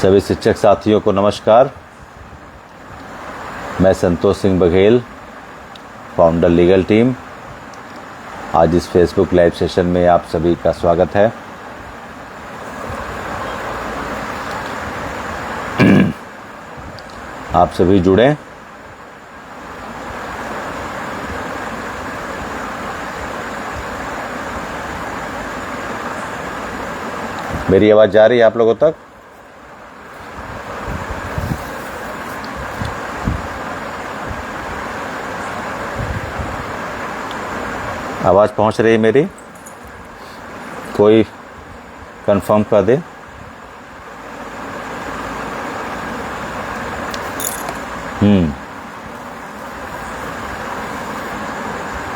सभी शिक्षक साथियों को नमस्कार। मैं Santosh Singh Baghel, founder legal team. आज इस फेसबुक लाइव सेशन में आप सभी का स्वागत है। आप सभी जुड़ें। मेरी आवाज़ जा रही है आप लोगों तक? आवाज़ पहुंच रही है मेरी? कोई कंफर्म कर दे।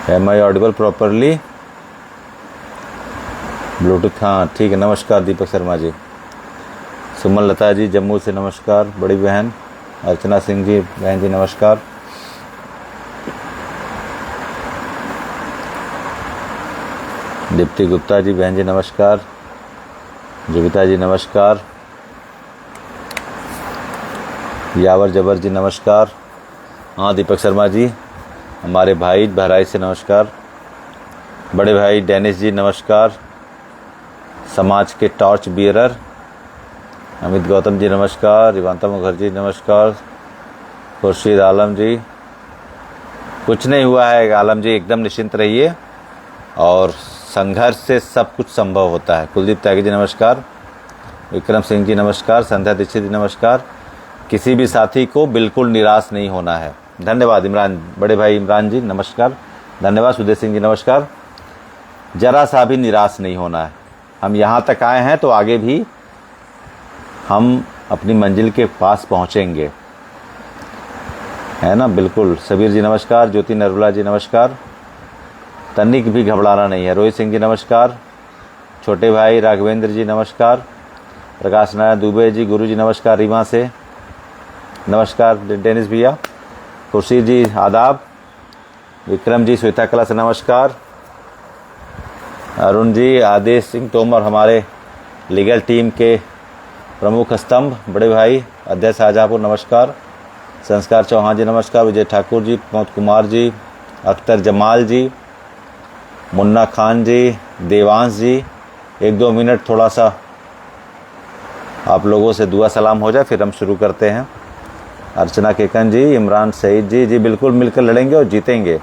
Am I audible properly? Bluetooth, हाँ ठीक है। नमस्कार दीपक शर्मा जी। सुमन लता जी जम्मू से नमस्कार। बड़ी बहन अर्चना सिंह जी, बहन जी नमस्कार। दीप्ति गुप्ता जी, बहन जी नमस्कार। जुबिता जी नमस्कार। यावर जबर जी नमस्कार। हाँ दीपक शर्मा जी, हमारे भाई बहराइच से नमस्कार। बड़े भाई डेनिस जी नमस्कार। समाज के टॉर्च बियरर अमित गौतम जी नमस्कार। रिवांता मुखर्जी नमस्कार। खुर्शीद आलम जी, कुछ नहीं हुआ है आलम जी, एकदम निश्चिंत रहिए और संघर्ष से सब कुछ संभव होता है। कुलदीप त्यागी जी नमस्कार। विक्रम सिंह जी नमस्कार। संध्या दीक्षित जी नमस्कार। किसी भी साथी को बिल्कुल निराश नहीं होना है। धन्यवाद इमरान, बड़े भाई इमरान जी नमस्कार। धन्यवाद सुदेश सिंह जी नमस्कार। जरा सा भी निराश नहीं होना है। हम यहाँ तक आए हैं तो आगे भी हम अपनी मंजिल के पास पहुँचेंगे, है ना? बिल्कुल। सबीर जी नमस्कार। ज्योति नरवला जी नमस्कार। तनिक भी घबराना नहीं है। रोहित सिंह जी नमस्कार। छोटे भाई राघवेंद्र जी नमस्कार। प्रकाश नारायण दुबे जी, गुरु जी नमस्कार रीवा से नमस्कार। डेनिस भैया। खुर्शीद जी आदाब। विक्रम जी श्वेता कला से नमस्कार। अरुण जी, आदेश सिंह तोमर हमारे लीगल टीम के प्रमुख स्तंभ, बड़े भाई अध्यय शाहजहाँपुर नमस्कार। संस्कार चौहान जी नमस्कार। विजय ठाकुर जी, प्रमोद कुमार जी, अख्तर जमाल जी, मुन्ना खान जी, देवांश जी। 1-2 मिनट थोड़ा सा आप लोगों से दुआ सलाम हो जाए, फिर हम शुरू करते हैं। अर्चना केकन जी, इमरान सईद जी, जी बिल्कुल मिलकर लड़ेंगे और जीतेंगे।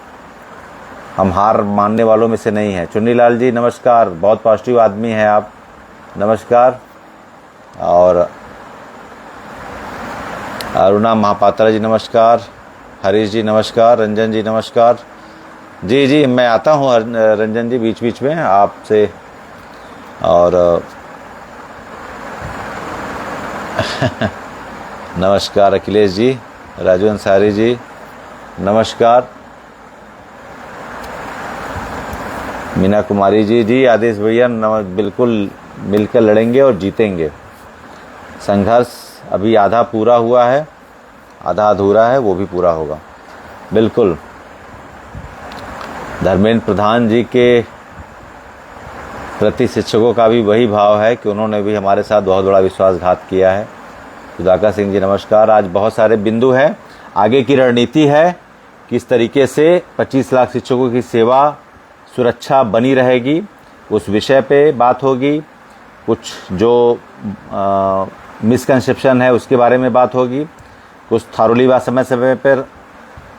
हम हार मानने वालों में से नहीं हैं। चुन्नी लाल जी नमस्कार, बहुत पॉजिटिव आदमी हैं आप, नमस्कार। और अरुणा महापात्रा जी नमस्कार। हरीश जी नमस्कार। रंजन जी नमस्कार। जी जी मैं आता हूँ रंजन जी बीच बीच में आपसे। और नमस्कार अखिलेश जी, राजू अंसारी जी नमस्कार। मीना कुमारी जी, जी आदेश भैया बिल्कुल मिलकर लड़ेंगे और जीतेंगे। संघर्ष अभी आधा पूरा हुआ है, आधा अधूरा है, वो भी पूरा होगा। बिल्कुल। धर्मेंद्र प्रधान जी के प्रति शिक्षकों का भी वही भाव है कि उन्होंने भी हमारे साथ बहुत बड़ा विश्वासघात किया है। सुधाकर सिंह जी नमस्कार। आज बहुत सारे बिंदु हैं। आगे की रणनीति है किस तरीके से 25 लाख शिक्षकों की सेवा सुरक्षा बनी रहेगी, उस विषय पे बात होगी। कुछ जो मिसकंसेप्शन है उसके बारे में बात होगी। कुछ थारूली बात समय समय पर,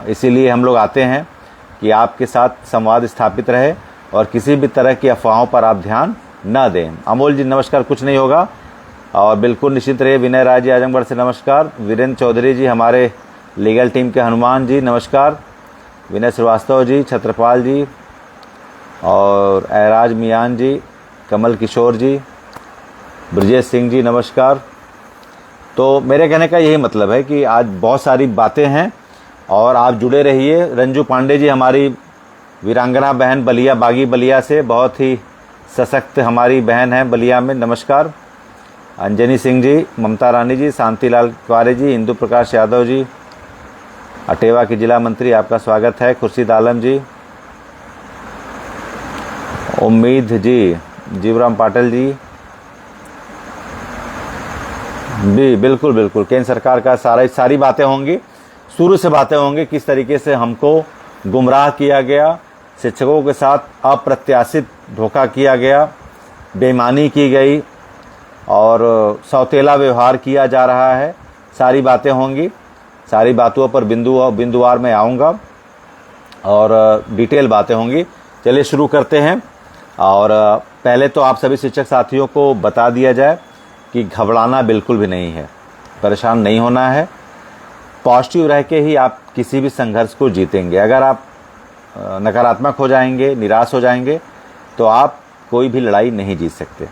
इसीलिए हम लोग आते हैं कि आपके साथ संवाद स्थापित रहे और किसी भी तरह की अफवाहों पर आप ध्यान न दें। अमोल जी नमस्कार। कुछ नहीं होगा और बिल्कुल निश्चित रहिए। विनय राय जी आजमगढ़ से नमस्कार। वीरेंद्र चौधरी जी हमारे लीगल टीम के हनुमान जी नमस्कार। विनय श्रीवास्तव जी, छत्रपाल जी और ऐराज मियान जी, कमल किशोर जी, ब्रजेश सिंह जी नमस्कार। तो मेरे कहने का यही मतलब है कि आज बहुत सारी बातें हैं और आप जुड़े रहिए। रंजू पांडे जी हमारी वीरांगना बहन बलिया, बागी बलिया से, बहुत ही सशक्त हमारी बहन है बलिया में, नमस्कार। अंजनी सिंह जी, ममता रानी जी, शांतिलाल क्वारे जी, इंदु प्रकाश यादव जी, अटेवा के जिला मंत्री, आपका स्वागत है। खुर्शीद आलम जी, उम्मीद जी, जीवराम पाटिल जी, भी बिल्कुल बिल्कुल केंद्र सरकार का सारी बातें होंगी, शुरू से बातें होंगी किस तरीके से हमको गुमराह किया गया, शिक्षकों के साथ अप्रत्याशित धोखा किया गया, बेईमानी की गई और सौतेला व्यवहार किया जा रहा है। सारी बातें होंगी, सारी बातों पर बिंदुवार में आऊँगा और डिटेल बातें होंगी। चलिए शुरू करते हैं। और पहले तो आप सभी शिक्षक साथियों को बता दिया जाए कि घबराना बिल्कुल भी नहीं है, परेशान नहीं होना है। पॉजिटिव रह के ही आप किसी भी संघर्ष को जीतेंगे। अगर आप नकारात्मक हो जाएंगे, निराश हो जाएंगे, तो आप कोई भी लड़ाई नहीं जीत सकते।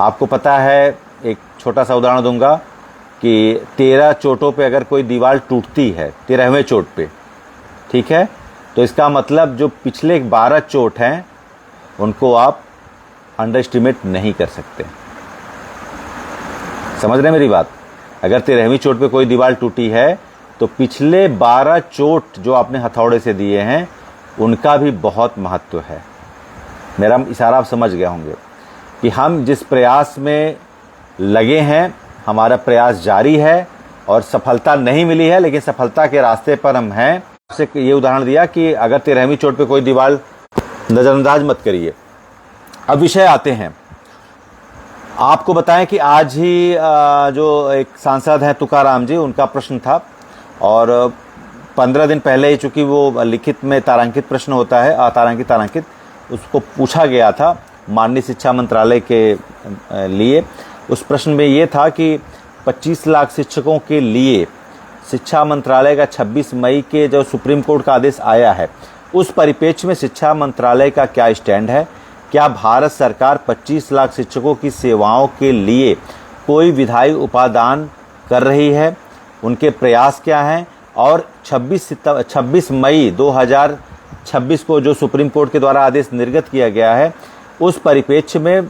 आपको पता है, एक छोटा सा उदाहरण दूंगा कि 13 चोटों पे अगर कोई दीवार टूटती है 13वें चोट पे, ठीक है, तो इसका मतलब जो पिछले 12 चोट हैं उनको आप अंडर एस्टिमेट नहीं कर सकते। समझ रहे हैं मेरी बात? अगर 13वीं चोट पे कोई दीवार टूटी है तो पिछले 12 चोट जो आपने हथौड़े से दिए हैं उनका भी बहुत महत्व है। मेरा इशारा आप समझ गए होंगे कि हम जिस प्रयास में लगे हैं, हमारा प्रयास जारी है और सफलता नहीं मिली है, लेकिन सफलता के रास्ते पर हम हैं। आपसे ये उदाहरण दिया कि अगर 13वीं चोट पे कोई दीवार, नज़रअंदाज मत करिए। अब विषय आते हैं। आपको बताएं कि आज ही जो एक सांसद हैं तुकाराम जी, उनका प्रश्न था और 15 दिन पहले ही, चूंकि वो लिखित में तारांकित प्रश्न होता है, तारांकित, उसको पूछा गया था माननीय शिक्षा मंत्रालय के लिए। उस प्रश्न में ये था कि 25 लाख शिक्षकों के लिए शिक्षा मंत्रालय का 26 मई के जो सुप्रीम कोर्ट का आदेश आया है, उस परिप्रेक्ष्य में शिक्षा मंत्रालय का क्या स्टैंड है? क्या भारत सरकार 25 लाख शिक्षकों की सेवाओं के लिए कोई विधायी उपादान कर रही है? उनके प्रयास क्या हैं? और 26 मई 2026 को जो सुप्रीम कोर्ट के द्वारा आदेश निर्गत किया गया है, उस परिप्रेक्ष्य में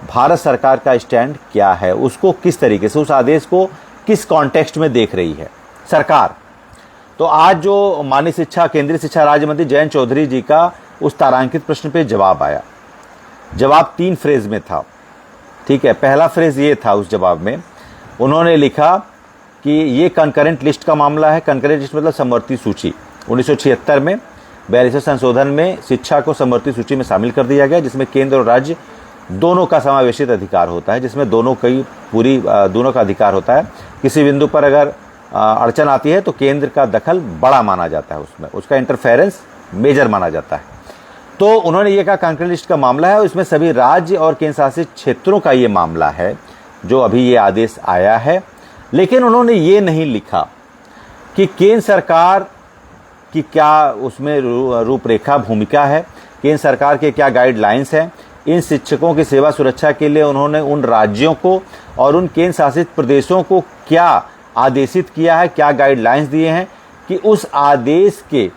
भारत सरकार का स्टैंड क्या है? उसको किस तरीके से, उस आदेश को किस कॉन्टेक्स्ट में देख रही है सरकार? तो आज जो माननीय केंद्रीय शिक्षा राज्य मंत्री जयंत चौधरी जी का उस तारांकित प्रश्न पे जवाब आया। जवाब 3 फ्रेज में था, ठीक है। पहला फ्रेज ये था, उस जवाब में उन्होंने लिखा कि ये कंकरेंट लिस्ट का मामला है। कंकरेंट लिस्ट मतलब समवर्ती सूची। 1976 में 42वें संशोधन में शिक्षा को समवर्ती सूची में शामिल कर दिया गया, जिसमें केंद्र और राज्य दोनों का समावेशित अधिकार होता है, जिसमें दोनों का अधिकार होता है। किसी बिंदु पर अगर अड़चन आती है तो केंद्र का दखल बड़ा माना जाता है, उसमें उसका इंटरफेरेंस मेजर माना जाता है। तो उन्होंने ये कहा कंकरेंट लिस्ट का मामला है और इसमें सभी राज्य और केंद्र शासित क्षेत्रों का ये मामला है जो अभी ये आदेश आया है। लेकिन उन्होंने ये नहीं लिखा कि केंद्र सरकार की क्या उसमें रूपरेखा भूमिका है, केंद्र सरकार के क्या गाइडलाइंस हैं। इन शिक्षकों की सेवा सुरक्षा के लिए उन्होंने उन राज्यों को और उन केंद्र शासित प्रदेशों को क्या आदेशित किया है, क्या गाइडलाइंस दिए हैं कि उस आदेश के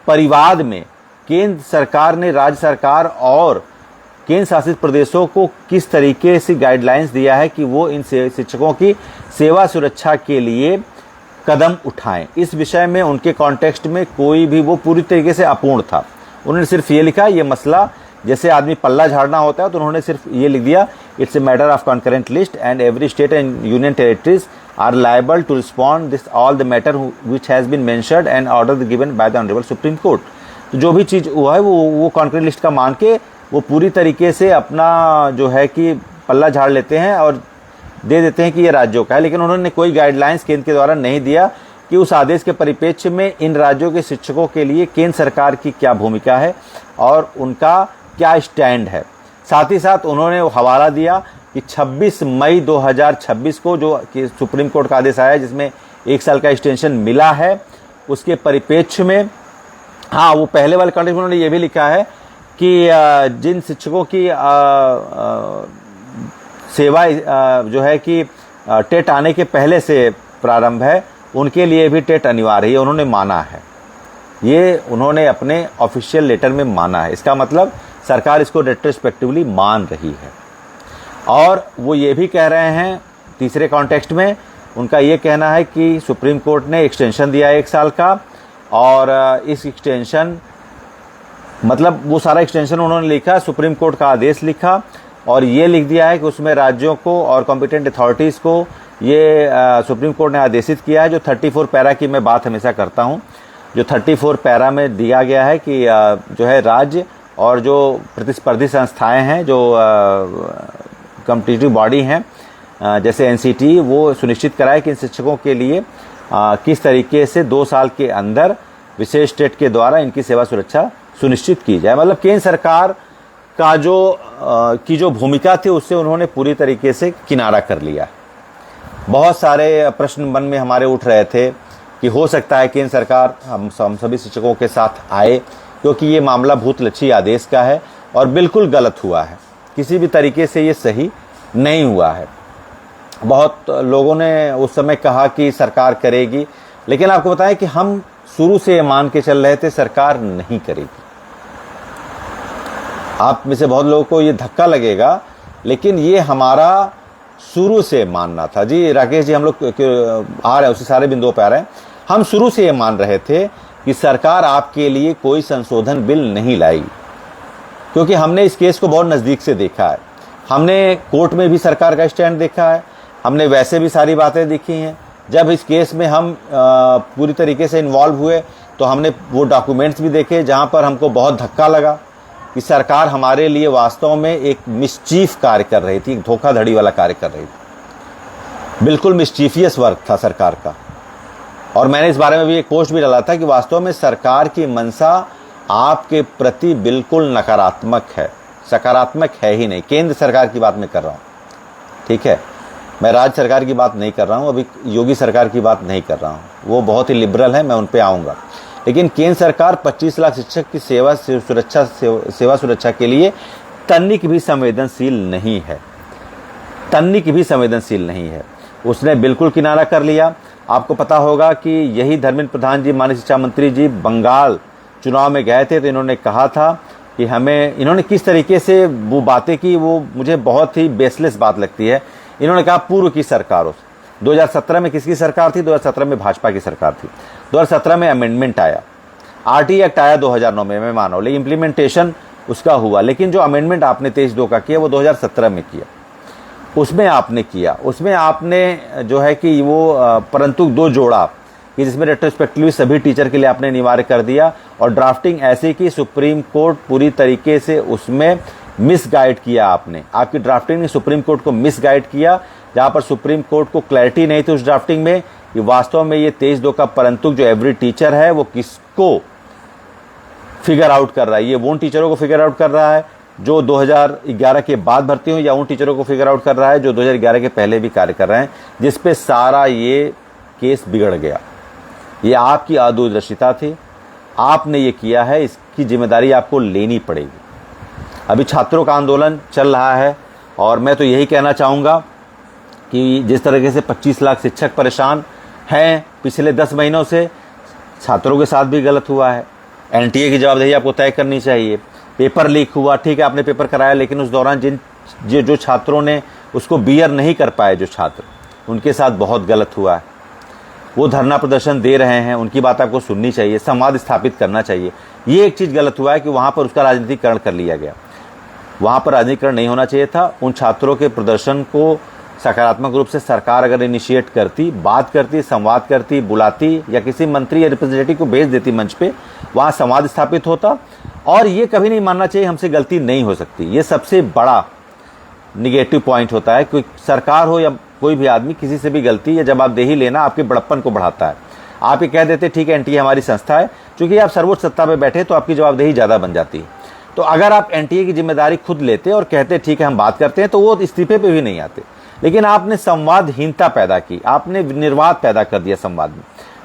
परिवाद में केंद्र सरकार ने राज्य सरकार और केंद्र शासित प्रदेशों को किस तरीके से गाइडलाइंस दिया है कि वो इन शिक्षकों की सेवा सुरक्षा के लिए कदम उठाएं। इस विषय में उनके कॉन्टेक्स्ट में कोई भी, वो पूरी तरीके से अपूर्ण था। उन्होंने सिर्फ ये लिखा, ये मसला जैसे आदमी पल्ला झाड़ना होता है, तो उन्होंने सिर्फ ये लिख दिया, it's a matter of concurrent list and every state and union territories are liable to respond this all the matter which has been mentioned and order given by the honorable Supreme Court। तो जो भी चीज़ हुआ है वो concurrent list का मान के वो पूरी तरीके से अपना जो है कि पल्ला झाड़ लेते हैं और दे देते हैं कि ये राज्यों का है। लेकिन उन्होंने कोई गाइडलाइंस केंद्र के द्वारा नहीं दिया कि उस आदेश के परिप्रेक्ष्य में इन राज्यों के शिक्षकों के लिए केंद्र सरकार की क्या भूमिका है और उनका क्या स्टैंड है। साथ ही साथ उन्होंने हवाला दिया कि 26 मई 2026 को जो कि सुप्रीम कोर्ट का आदेश आया, जिसमें 1 साल का एक्सटेंशन मिला है, उसके परिप्रेक्ष्य में हाँ, वो पहले वाले कॉन्टेक्स्ट में उन्होंने ये भी लिखा है कि जिन शिक्षकों की सेवा जो है कि टेट आने के पहले से प्रारंभ है, उनके लिए भी टेट अनिवार्य है, उन्होंने माना है। ये उन्होंने अपने ऑफिशियल लेटर में माना है। इसका मतलब सरकार इसको रेट्रोस्पेक्टिवली मान रही है। और वो ये भी कह रहे हैं, तीसरे कॉन्टेक्स्ट में उनका ये कहना है कि सुप्रीम कोर्ट ने एक्सटेंशन दिया है 1 साल का, और इस एक्सटेंशन मतलब वो सारा एक्सटेंशन उन्होंने लिखा, सुप्रीम कोर्ट का आदेश लिखा और ये लिख दिया है कि उसमें राज्यों को और कॉम्पिटेंट अथॉरिटीज़ को ये सुप्रीम कोर्ट ने आदेशित किया है। जो 34 पैरा की मैं बात हमेशा करता हूँ, जो 34 पैरा में दिया गया है कि जो है राज्य और जो प्रतिस्पर्धी संस्थाएं हैं, जो कॉम्पिटिटिव बॉडी हैं जैसे एनसीटी, वो सुनिश्चित कराए कि इन शिक्षकों के लिए किस तरीके से 2 साल के अंदर विशेष स्टेट के द्वारा इनकी सेवा सुरक्षा सुनिश्चित की जाए। मतलब केंद्र सरकार का जो भूमिका थी उससे उन्होंने पूरी तरीके से किनारा कर लिया। बहुत सारे प्रश्न मन में हमारे उठ रहे थे कि हो सकता है केंद्र सरकार हम सभी शिक्षकों के साथ आए, क्योंकि ये मामला भूतलक्षी आदेश का है और बिल्कुल गलत हुआ है, किसी भी तरीके से ये सही नहीं हुआ है। बहुत लोगों ने उस समय कहा कि सरकार करेगी, लेकिन आपको बताएं कि हम शुरू से ये मान के चल रहे थे सरकार नहीं करेगी। आप में से बहुत लोगों को ये धक्का लगेगा, लेकिन ये हमारा शुरू से मानना था। जी राकेश जी, हम लोग आ रहे हैं उसी सारे बिंदुओं पर आ रहे हैं। हम शुरू से ये मान रहे थे कि सरकार आपके लिए कोई संशोधन बिल नहीं लाएगी, क्योंकि हमने इस केस को बहुत नज़दीक से देखा है। हमने कोर्ट में भी सरकार का स्टैंड देखा है, हमने वैसे भी सारी बातें देखी हैं। जब इस केस में हम पूरी तरीके से इन्वॉल्व हुए तो हमने वो डॉक्यूमेंट्स भी देखे जहां पर हमको बहुत धक्का लगा कि सरकार हमारे लिए वास्तव में एक मिसचीफ कार्य कर रही थी, एक धोखाधड़ी वाला कार्य कर रही थी। बिल्कुल मिसचीफियस वर्क था सरकार का। और मैंने इस बारे में भी एक पोस्ट भी डाला था कि वास्तव में सरकार की मंशा आपके प्रति बिल्कुल नकारात्मक है, सकारात्मक है ही नहीं। केंद्र सरकार की बात मैं कर रहा हूँ, ठीक है, मैं राज्य सरकार की बात नहीं कर रहा हूँ, अभी योगी सरकार की बात नहीं कर रहा हूँ, वो बहुत ही लिबरल है, मैं उन पे आऊँगा। लेकिन केंद्र सरकार 25 लाख शिक्षक की सेवा सुरक्षा के लिए तनिक भी संवेदनशील नहीं है, तनिक भी संवेदनशील नहीं है। उसने बिल्कुल किनारा कर लिया। आपको पता होगा कि यही धर्मेंद्र प्रधान जी, माननीय शिक्षा मंत्री जी, बंगाल चुनाव में गए थे तो इन्होंने कहा था कि हमें, इन्होंने किस तरीके से वो बातें की, वो मुझे बहुत ही बेसलेस बात लगती है। इन्होंने कहा पूर्व की सरकारों से, 2017 में किसकी सरकार थी? 2017 में भाजपा की सरकार थी। 2017 में अमेंडमेंट आया, आरटी एक्ट आया 2009 में, मैं मानो, लेकिन इम्प्लीमेंटेशन उसका हुआ। लेकिन जो अमेंडमेंट आपने 23/2 का किया वो 2017 में किया, उसमें आपने किया, उसमें आपने जो है कि वो परंतु 2 जोड़ा कि जिसमें रेट्रोस्पेक्टिवली सभी टीचर के लिए आपने अनिवार्य कर दिया, और ड्राफ्टिंग ऐसी कि सुप्रीम कोर्ट पूरी तरीके से उसमें मिसगाइड किया। आपने, आपकी ड्राफ्टिंग ने सुप्रीम कोर्ट को मिसगाइड किया, जहां पर सुप्रीम कोर्ट को क्लैरिटी नहीं थी उस ड्राफ्टिंग में कि वास्तव में ये 23/2 का परंतु जो एवरी टीचर है वो किसको फिगर आउट कर रहा है। ये वो उन टीचरों को फिगर आउट कर रहा है जो 2011 के बाद भर्ती हुई, या उन टीचरों को फिगर आउट कर रहा है जो 2011 के पहले भी कार्य कर रहे हैं, जिसपे सारा ये केस बिगड़ गया। ये आपकी अदूरदर्शिता थी, आपने ये किया है, इसकी जिम्मेदारी आपको लेनी पड़ेगी। अभी छात्रों का आंदोलन चल रहा है और मैं तो यही कहना चाहूँगा कि जिस तरीके से 25 लाख शिक्षक परेशान हैं पिछले 10 महीनों से, छात्रों के साथ भी गलत हुआ है। एनटीए की जवाबदेही आपको तय करनी चाहिए। पेपर लीक हुआ, ठीक है, आपने पेपर कराया, लेकिन उस दौरान जो छात्रों ने उसको बियर नहीं कर पाए, जो छात्र, उनके साथ बहुत गलत हुआ है। वो धरना प्रदर्शन दे रहे हैं, उनकी बात आपको सुननी चाहिए, संवाद स्थापित करना चाहिए। ये एक चीज़ गलत हुआ है कि वहाँ पर उसका राजनीतिकरण कर लिया गया। वहाँ पर राजनीतिकरण नहीं होना चाहिए था। उन छात्रों के प्रदर्शन को सकारात्मक रूप से सरकार अगर इनिशिएट करती, बात करती, संवाद करती, बुलाती, या किसी मंत्री या रिप्रेजेंटेटिव को भेज देती मंच पे, वहाँ संवाद स्थापित होता। और ये कभी नहीं मानना चाहिए हमसे गलती नहीं हो सकती। ये सबसे बड़ा निगेटिव पॉइंट होता है कि सरकार हो या कोई भी आदमी, किसी से भी गलती या जवाबदेही लेना आपके बड़प्पन को बढ़ाता है। आप ये कह देते ठीक है एनटीए हमारी संस्था है, क्योंकि आप सर्वोच्च सत्ता पे बैठे तो आपकी जवाबदेही ज़्यादा बन जाती है। तो अगर आप एनटीए की जिम्मेदारी खुद लेते और कहते ठीक है हम बात करते हैं, तो वो इस्तीफे पे भी नहीं आते। लेकिन आपने संवादहीनता पैदा की, आपने निर्वात पैदा कर दिया संवाद में,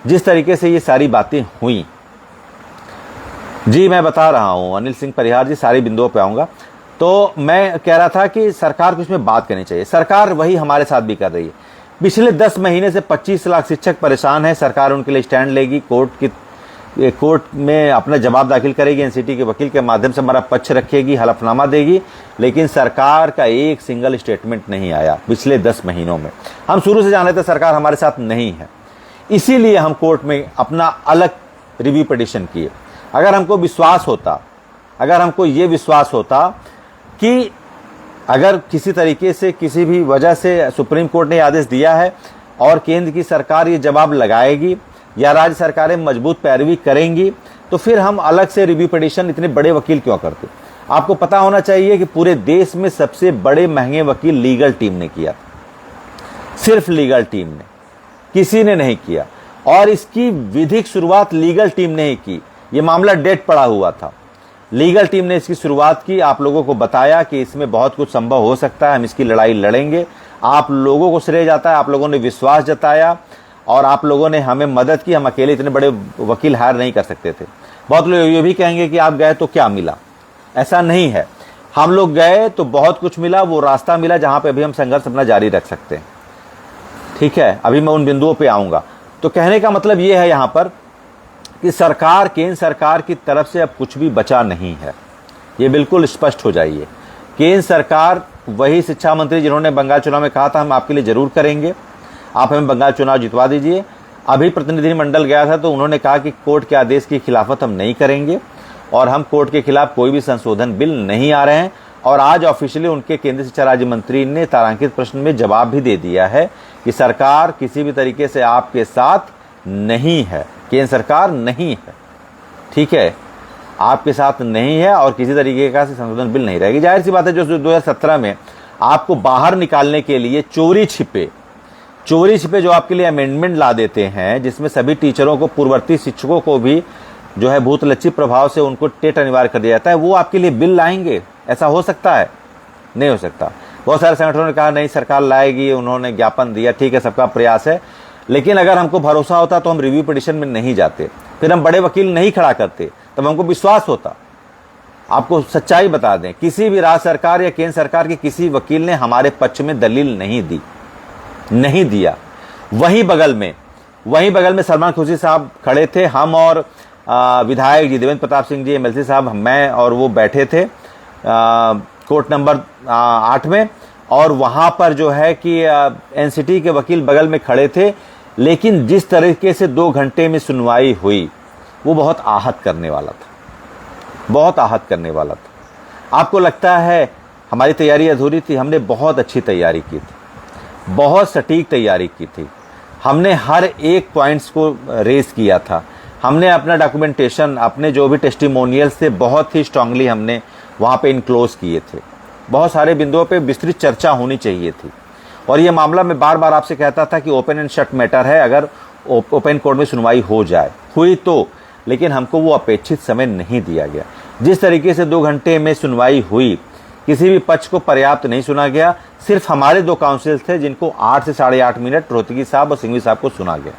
जिस तरीके से ये सारी बातें हुई। जी मैं बता रहा हूँ अनिल सिंह परिहार जी, सारे बिंदुओं पे आऊँगा। तो मैं कह रहा था कि सरकार को इसमें बात करनी चाहिए। सरकार वही हमारे साथ भी कर रही है। पिछले 10 महीने से 25 लाख शिक्षक परेशान हैं। सरकार उनके लिए स्टैंड लेगी, कोर्ट में अपना जवाब दाखिल करेगी, एनसीटी के वकील के माध्यम से हमारा पक्ष रखेगी, हलफनामा देगी। लेकिन सरकार का एक सिंगल स्टेटमेंट नहीं आया पिछले 10 महीनों में। हम शुरू से जान रहे थे सरकार हमारे साथ नहीं है, इसीलिए हम कोर्ट में अपना अलग रिव्यू पिटीशन किए। अगर हमको विश्वास होता, अगर हमको ये विश्वास होता कि अगर किसी तरीके से किसी भी वजह से सुप्रीम कोर्ट ने आदेश दिया है और केंद्र की सरकार ये जवाब लगाएगी या राज्य सरकारें मजबूत पैरवी करेंगी, तो फिर हम अलग से रिव्यू पिटीशन इतने बड़े वकील क्यों करते। आपको पता होना चाहिए कि पूरे देश में सबसे बड़े महंगे वकील लीगल टीम ने किया, सिर्फ लीगल टीम ने, किसी ने नहीं किया। और इसकी विधिक शुरुआत लीगल टीम ने ही की। यह मामला डेड पड़ा हुआ था, लीगल टीम ने इसकी शुरुआत की, आप लोगों को बताया कि इसमें बहुत कुछ संभव हो सकता है, हम इसकी लड़ाई लड़ेंगे। आप लोगों को श्रेय जाता है, आप लोगों ने विश्वास जताया और आप लोगों ने हमें मदद की। हम अकेले इतने बड़े वकील हायर नहीं कर सकते थे। बहुत लोग ये भी कहेंगे कि आप गए तो क्या मिला, ऐसा नहीं है। हम लोग गए तो बहुत कुछ मिला, वो रास्ता मिला जहां पे अभी हम संघर्ष अपना जारी रख सकते हैं। ठीक है, अभी मैं उन बिंदुओं पे आऊंगा। तो कहने का मतलब ये है यहां पर कि सरकार, केंद्र सरकार की तरफ से अब कुछ भी बचा नहीं है, ये बिल्कुल स्पष्ट हो जाइए। केंद्र सरकार वही शिक्षा मंत्री जिन्होंने बंगाल चुनाव में कहा था हम आपके लिए जरूर करेंगे, आप हमें बंगाल चुनाव जितवा दीजिए। अभी प्रतिनिधिमंडल गया था तो उन्होंने कहा कि कोर्ट के आदेश की खिलाफत हम नहीं करेंगे और हम कोर्ट के खिलाफ कोई भी संशोधन बिल नहीं आ रहे हैं। और आज ऑफिशियली उनके केंद्रीय शिक्षा राज्य मंत्री ने तारांकित प्रश्न में जवाब भी दे दिया है कि सरकार किसी भी तरीके से आपके साथ नहीं है, केंद्र सरकार नहीं है, ठीक है, आपके साथ नहीं है और किसी तरीके का संशोधन बिल नहीं रहेगी। जाहिर सी बात है, जो 2017 में आपको बाहर निकालने के लिए चोरी छिपे जो आपके लिए अमेंडमेंट ला देते हैं, जिसमें सभी टीचरों को, पूर्ववर्ती शिक्षकों को भी जो है भूतलक्षी प्रभाव से उनको टेट अनिवार्य कर दिया जाता है, वो आपके लिए बिल लाएंगे। ऐसा हो सकता है? नहीं हो सकता। बहुत सारे संगठनों ने कहा नहीं सरकार लाएगी, उन्होंने ज्ञापन दिया, ठीक है, सबका प्रयास है, लेकिन अगर हमको भरोसा होता तो हम रिव्यू पिटीशन में नहीं जाते, फिर हम बड़े वकील नहीं खड़ा करते, तब हमको विश्वास होता। आपको सच्चाई बता दें, किसी भी राज्य सरकार या केंद्र सरकार के किसी वकील ने हमारे पक्ष में दलील नहीं दी, नहीं दिया। वहीं बगल में सलमान खुर्शीद साहब खड़े थे, हम और विधायक जी देवेंद्र प्रताप सिंह जी, एमएलसी साहब, मैं और वो बैठे थे कोर्ट नंबर 8 में, और वहां पर जो है कि एनसीटी के वकील बगल में खड़े थे। लेकिन जिस तरीके से 2 घंटे में सुनवाई हुई वो बहुत आहत करने वाला था, बहुत आहत करने वाला था। आपको लगता है हमारी तैयारी अधूरी थी? हमने बहुत अच्छी तैयारी की थी, बहुत सटीक तैयारी की थी। हमने हर एक पॉइंट्स को रेज किया था। हमने अपना डॉक्यूमेंटेशन, अपने जो भी टेस्टिमोनियल्स थे, बहुत ही स्ट्रांगली हमने वहाँ पे इनक्लोज किए थे। बहुत सारे बिंदुओं पे विस्तृत चर्चा होनी चाहिए थी। और ये मामला मैं बार बार आपसे कहता था कि ओपन एंड शट मैटर है, अगर ओपन कोर्ट में सुनवाई हो जाए, हुई तो, लेकिन हमको वो अपेक्षित समय नहीं दिया गया। जिस तरीके से 2 घंटे में सुनवाई हुई, किसी भी पक्ष को पर्याप्त नहीं सुना गया। सिर्फ हमारे 2 काउंसिल थे जिनको 8 से 8.5 मिनट रोहतगी साहब और सिंघवी साहब को सुना गया।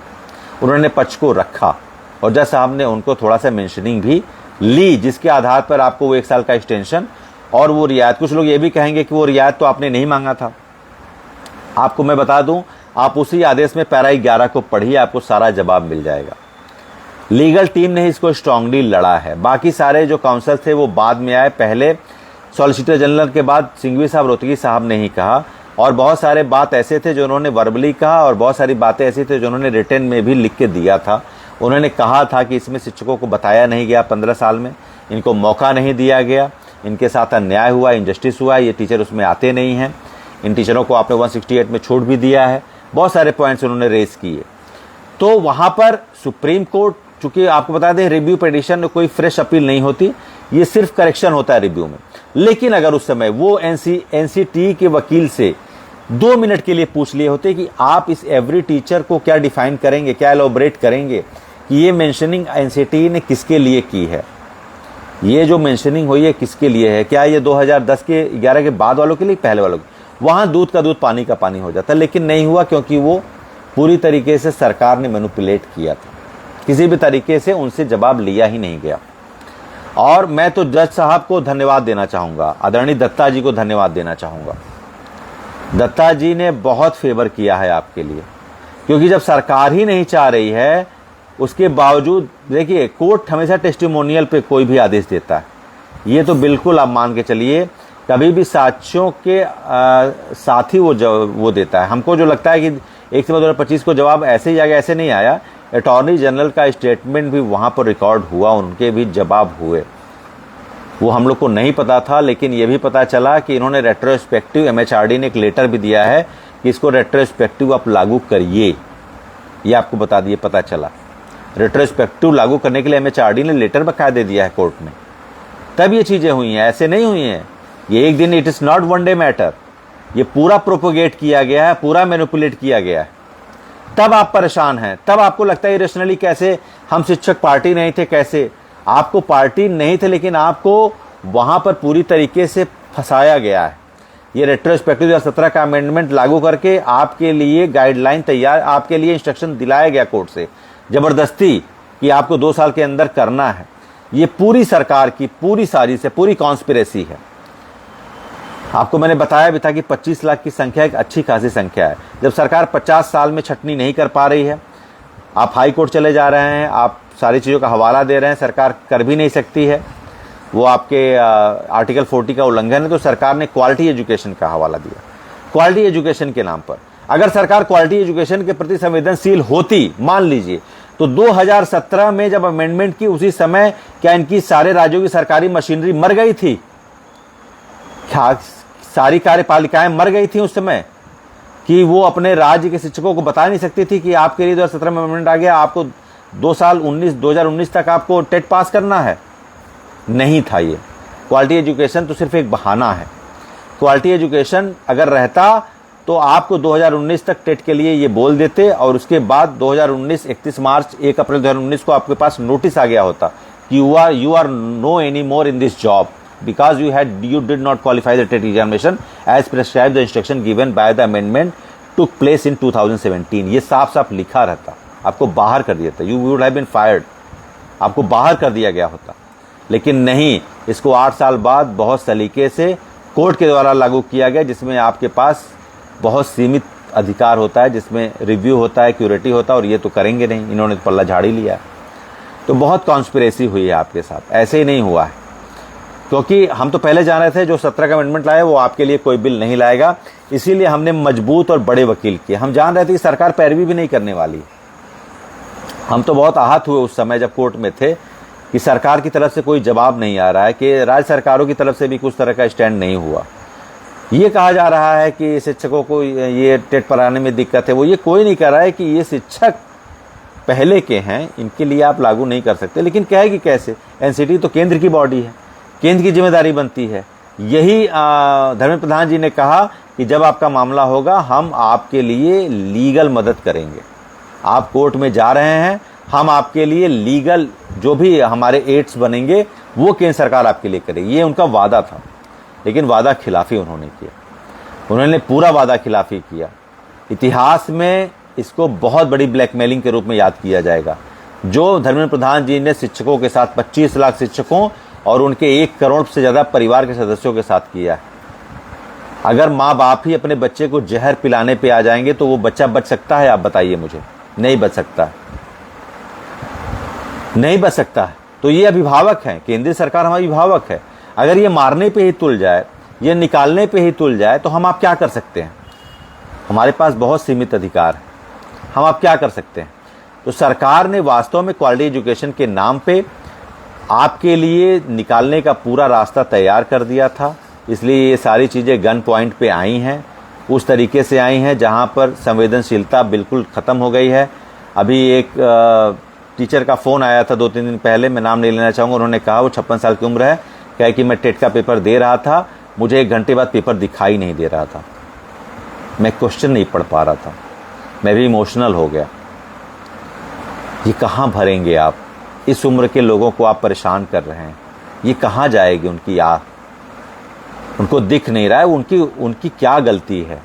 उन्होंने पक्ष को रखा और जज साहब ने उनको थोड़ा सा मेंशनिंग भी ली, जिसके आधार पर आपको वो 1 साल का एक्सटेंशन और वो रियायत। कुछ लोग ये भी कहेंगे कि वो रियायत तो आपने नहीं मांगा था। आपको मैं बता दूं, आप उसी आदेश में पैरा 11 को पढ़िए, आपको सारा जवाब मिल जाएगा। लीगल टीम ने इसको स्ट्रांगली लड़ा है। बाकी सारे जो काउंसिल थे वो बाद में आए, पहले सॉलिसिटर जनरल के बाद सिंघवी साहब, रोहतगी साहब ने ही कहा। और बहुत सारे बात ऐसे थे जो उन्होंने वर्बली कहा और बहुत सारी बातें ऐसी थी जो उन्होंने रिटर्न में भी लिख के दिया था। उन्होंने कहा था कि इसमें शिक्षकों को बताया नहीं गया, 15 साल में इनको मौका नहीं दिया गया, इनके साथ अन्याय हुआ, इनजस्टिस हुआ, ये टीचर उसमें आते नहीं हैं, इन टीचरों को आपने 168 में छूट भी दिया है। बहुत सारे पॉइंट्स उन्होंने रेज किए। तो वहाँ पर सुप्रीम कोर्ट, चूंकि आपको बता दें रिव्यू पिटीशन में कोई फ्रेश अपील नहीं होती, ये सिर्फ करेक्शन होता है रिव्यू में। लेकिन अगर उस समय वो एनसीटी के वकील से 2 मिनट के लिए पूछ लिए होते कि आप इस एवरी टीचर को क्या डिफाइन करेंगे, क्या एलोबरेट करेंगे कि ये मेंशनिंग एनसीटी ने किसके लिए की है, ये जो मेंशनिंग हुई है किसके लिए है, क्या ये 2010 के 11 के बाद वालों के लिए, पहले वालों के, वहां दूध का दूध पानी का पानी हो जाता। लेकिन नहीं हुआ, क्योंकि वो पूरी तरीके से सरकार ने मैनिपुलेट किया था, किसी भी तरीके से उनसे जवाब लिया ही नहीं गया। और मैं तो जज साहब को धन्यवाद देना चाहूंगा, आदरणीय दत्ता जी को धन्यवाद देना चाहूंगा। दत्ता जी ने बहुत फेवर किया है आपके लिए, क्योंकि जब सरकार ही नहीं चाह रही है, उसके बावजूद देखिए कोर्ट हमेशा टेस्टिमोनियल पे कोई भी आदेश देता है, ये तो बिल्कुल आप मान के चलिए, कभी भी साक्ष्यों के साथ ही वो देता है। हमको जो लगता है कि 1 सितंबर 2025 को जवाब ऐसे ही आ गया, ऐसे नहीं आया। अटॉर्नी जनरल का स्टेटमेंट भी वहां पर रिकॉर्ड हुआ, उनके भी जवाब हुए। वो हम लोग को नहीं पता था, लेकिन ये भी पता चला कि इन्होंने रेट्रोस्पेक्टिव, एमएचआरडी ने एक लेटर भी दिया है कि इसको रेट्रोस्पेक्टिव आप लागू करिए। ये आपको बता दिए, पता चला रेट्रोस्पेक्टिव लागू करने के लिए एमएचआरडी ने लेटर बकायदे दिया है कोर्ट में। तब ये चीज़ें हुई हैं, ऐसे नहीं हुई हैं। ये एक दिन, it is not one day matter. ये पूरा प्रोपोगेट किया गया है, पूरा मैनिपुलेट किया गया है। तब आप परेशान हैं, तब आपको लगता है इरेशनली कैसे हम शिक्षक पार्टी नहीं थे, कैसे आपको पार्टी नहीं थे, लेकिन आपको वहां पर पूरी तरीके से फंसाया गया है। ये रेट्रोस्पेक्टिव 2017 का अमेंडमेंट लागू करके आपके लिए गाइडलाइन तैयार, आपके लिए इंस्ट्रक्शन दिलाया गया कोर्ट से जबरदस्ती कि आपको 2 साल के अंदर करना है। ये पूरी सरकार की पूरी साजिश है, पूरी कॉन्स्पिरेसी है। आपको मैंने बताया भी था कि 25 लाख की संख्या एक अच्छी खासी संख्या है। जब सरकार 50 साल में छटनी नहीं कर पा रही है, आप हाई कोर्ट चले जा रहे हैं, आप सारी चीज़ों का हवाला दे रहे हैं, सरकार कर भी नहीं सकती है, वो आपके आर्टिकल 40 का उल्लंघन है। तो सरकार ने क्वालिटी एजुकेशन का हवाला दिया। क्वालिटी एजुकेशन के नाम पर अगर सरकार क्वालिटी एजुकेशन के प्रति संवेदनशील होती, मान लीजिए, तो 2017 में जब अमेंडमेंट की, उसी समय क्या इनकी सारे राज्यों की सरकारी मशीनरी मर गई थी? क्या सारी कार्यपालिकाएं मर गई थी उस समय कि वो अपने राज्य के शिक्षकों को बता नहीं सकती थी कि आपके लिए 2017 में अमेंडमेंट आ गया, आपको 2019 तक आपको टेट पास करना है? नहीं था। ये क्वालिटी एजुकेशन तो सिर्फ एक बहाना है। क्वालिटी एजुकेशन अगर रहता तो आपको 2019 तक टेट के लिए ये बोल देते, और उसके बाद 2019 31 मार्च 1 अप्रैल 2019 को आपके पास नोटिस आ गया होता कि you are no any more in this job because you did not qualify the TET examination as prescribed the instruction given by the amendment took place in 2017। ये साफ साफ लिखा रहता, आपको बाहर कर दिया था, you would have been fired, आपको बाहर कर दिया गया होता। लेकिन नहीं, इसको 8 साल बाद बहुत सलीके से कोर्ट के द्वारा लागू किया गया, जिसमें आपके पास बहुत सीमित अधिकार होता है, जिसमें रिव्यू होता है, क्यूरेटी होता है, और ये तो करेंगे नहीं, इन्होंने पल्ला झाड़ी लिया है। तो बहुत कॉन्स्पिरेसी हुई है आपके साथ, ऐसे ही नहीं हुआ है। क्योंकि हम तो पहले जान रहे थे जो 17 का अमेंडमेंट लाया वो आपके लिए कोई बिल नहीं लाएगा, इसीलिए हमने मजबूत और बड़े वकील किए। हम जान रहे थे कि सरकार पैरवी भी नहीं करने वाली। हम तो बहुत आहत हुए उस समय जब कोर्ट में थे कि सरकार की तरफ से कोई जवाब नहीं आ रहा है, कि राज्य सरकारों की तरफ से भी कुछ तरह का स्टैंड नहीं हुआ। ये कहा जा रहा है कि शिक्षकों को ये टेट पढ़ाने में दिक्कत है, वो ये कोई नहीं कह रहा है कि ये शिक्षक पहले के हैं, इनके लिए आप लागू नहीं कर सकते। लेकिन कहेगी कैसे? एनसीटी तो केंद्र की बॉडी है, केंद्र की जिम्मेदारी बनती है। यही धर्मेंद्र प्रधान जी ने कहा कि जब आपका मामला होगा हम आपके लिए लीगल मदद करेंगे। आप कोर्ट में जा रहे हैं, हम आपके लिए लीगल जो भी हमारे एड्स बनेंगे वो केंद्र सरकार आपके लिए करेगी। ये उनका वादा था, लेकिन वादा खिलाफी उन्होंने किया, उन्होंने पूरा वादा खिलाफी किया। इतिहास में इसको बहुत बड़ी ब्लैकमेलिंग के रूप में याद किया जाएगा, जो धर्मेंद्र प्रधान जी ने शिक्षकों के साथ, 25 लाख शिक्षकों और उनके 1 करोड़ से ज़्यादा परिवार के सदस्यों के साथ किया है। अगर माँ बाप ही अपने बच्चे को जहर पिलाने पे आ जाएंगे तो वो बच्चा बच सकता है? आप बताइए मुझे। नहीं बच सकता, नहीं बच सकता है। तो ये अभिभावक हैं, केंद्रीय सरकार हमारी अभिभावक है। अगर ये मारने पे ही तुल जाए, ये निकालने पे ही तुल जाए, तो हम आप क्या कर सकते हैं? हमारे पास बहुत सीमित अधिकार है, हम आप क्या कर सकते हैं? तो सरकार ने वास्तव में क्वालिटी एजुकेशन के नाम पे आपके लिए निकालने का पूरा रास्ता तैयार कर दिया था। इसलिए ये सारी चीज़ें गन पॉइंट पे आई हैं, उस तरीके से आई हैं जहां पर संवेदनशीलता बिल्कुल ख़त्म हो गई है। अभी एक टीचर का फ़ोन आया था 2-3 दिन पहले, मैं नाम नहीं लेना चाहूँगा। उन्होंने कहा वो 56 साल की उम्र है, कहा कि मैं टेट का पेपर दे रहा था, मुझे 1 घंटे बाद पेपर दिखाई नहीं दे रहा था, मैं क्वेश्चन नहीं पढ़ पा रहा था, मैं भी इमोशनल हो गया। ये कहाँ भरेंगे आप? इस उम्र के लोगों को आप परेशान कर रहे हैं, ये कहाँ जाएगी उनकी आँख? उनको दिख नहीं रहा है उनकी क्या गलती है?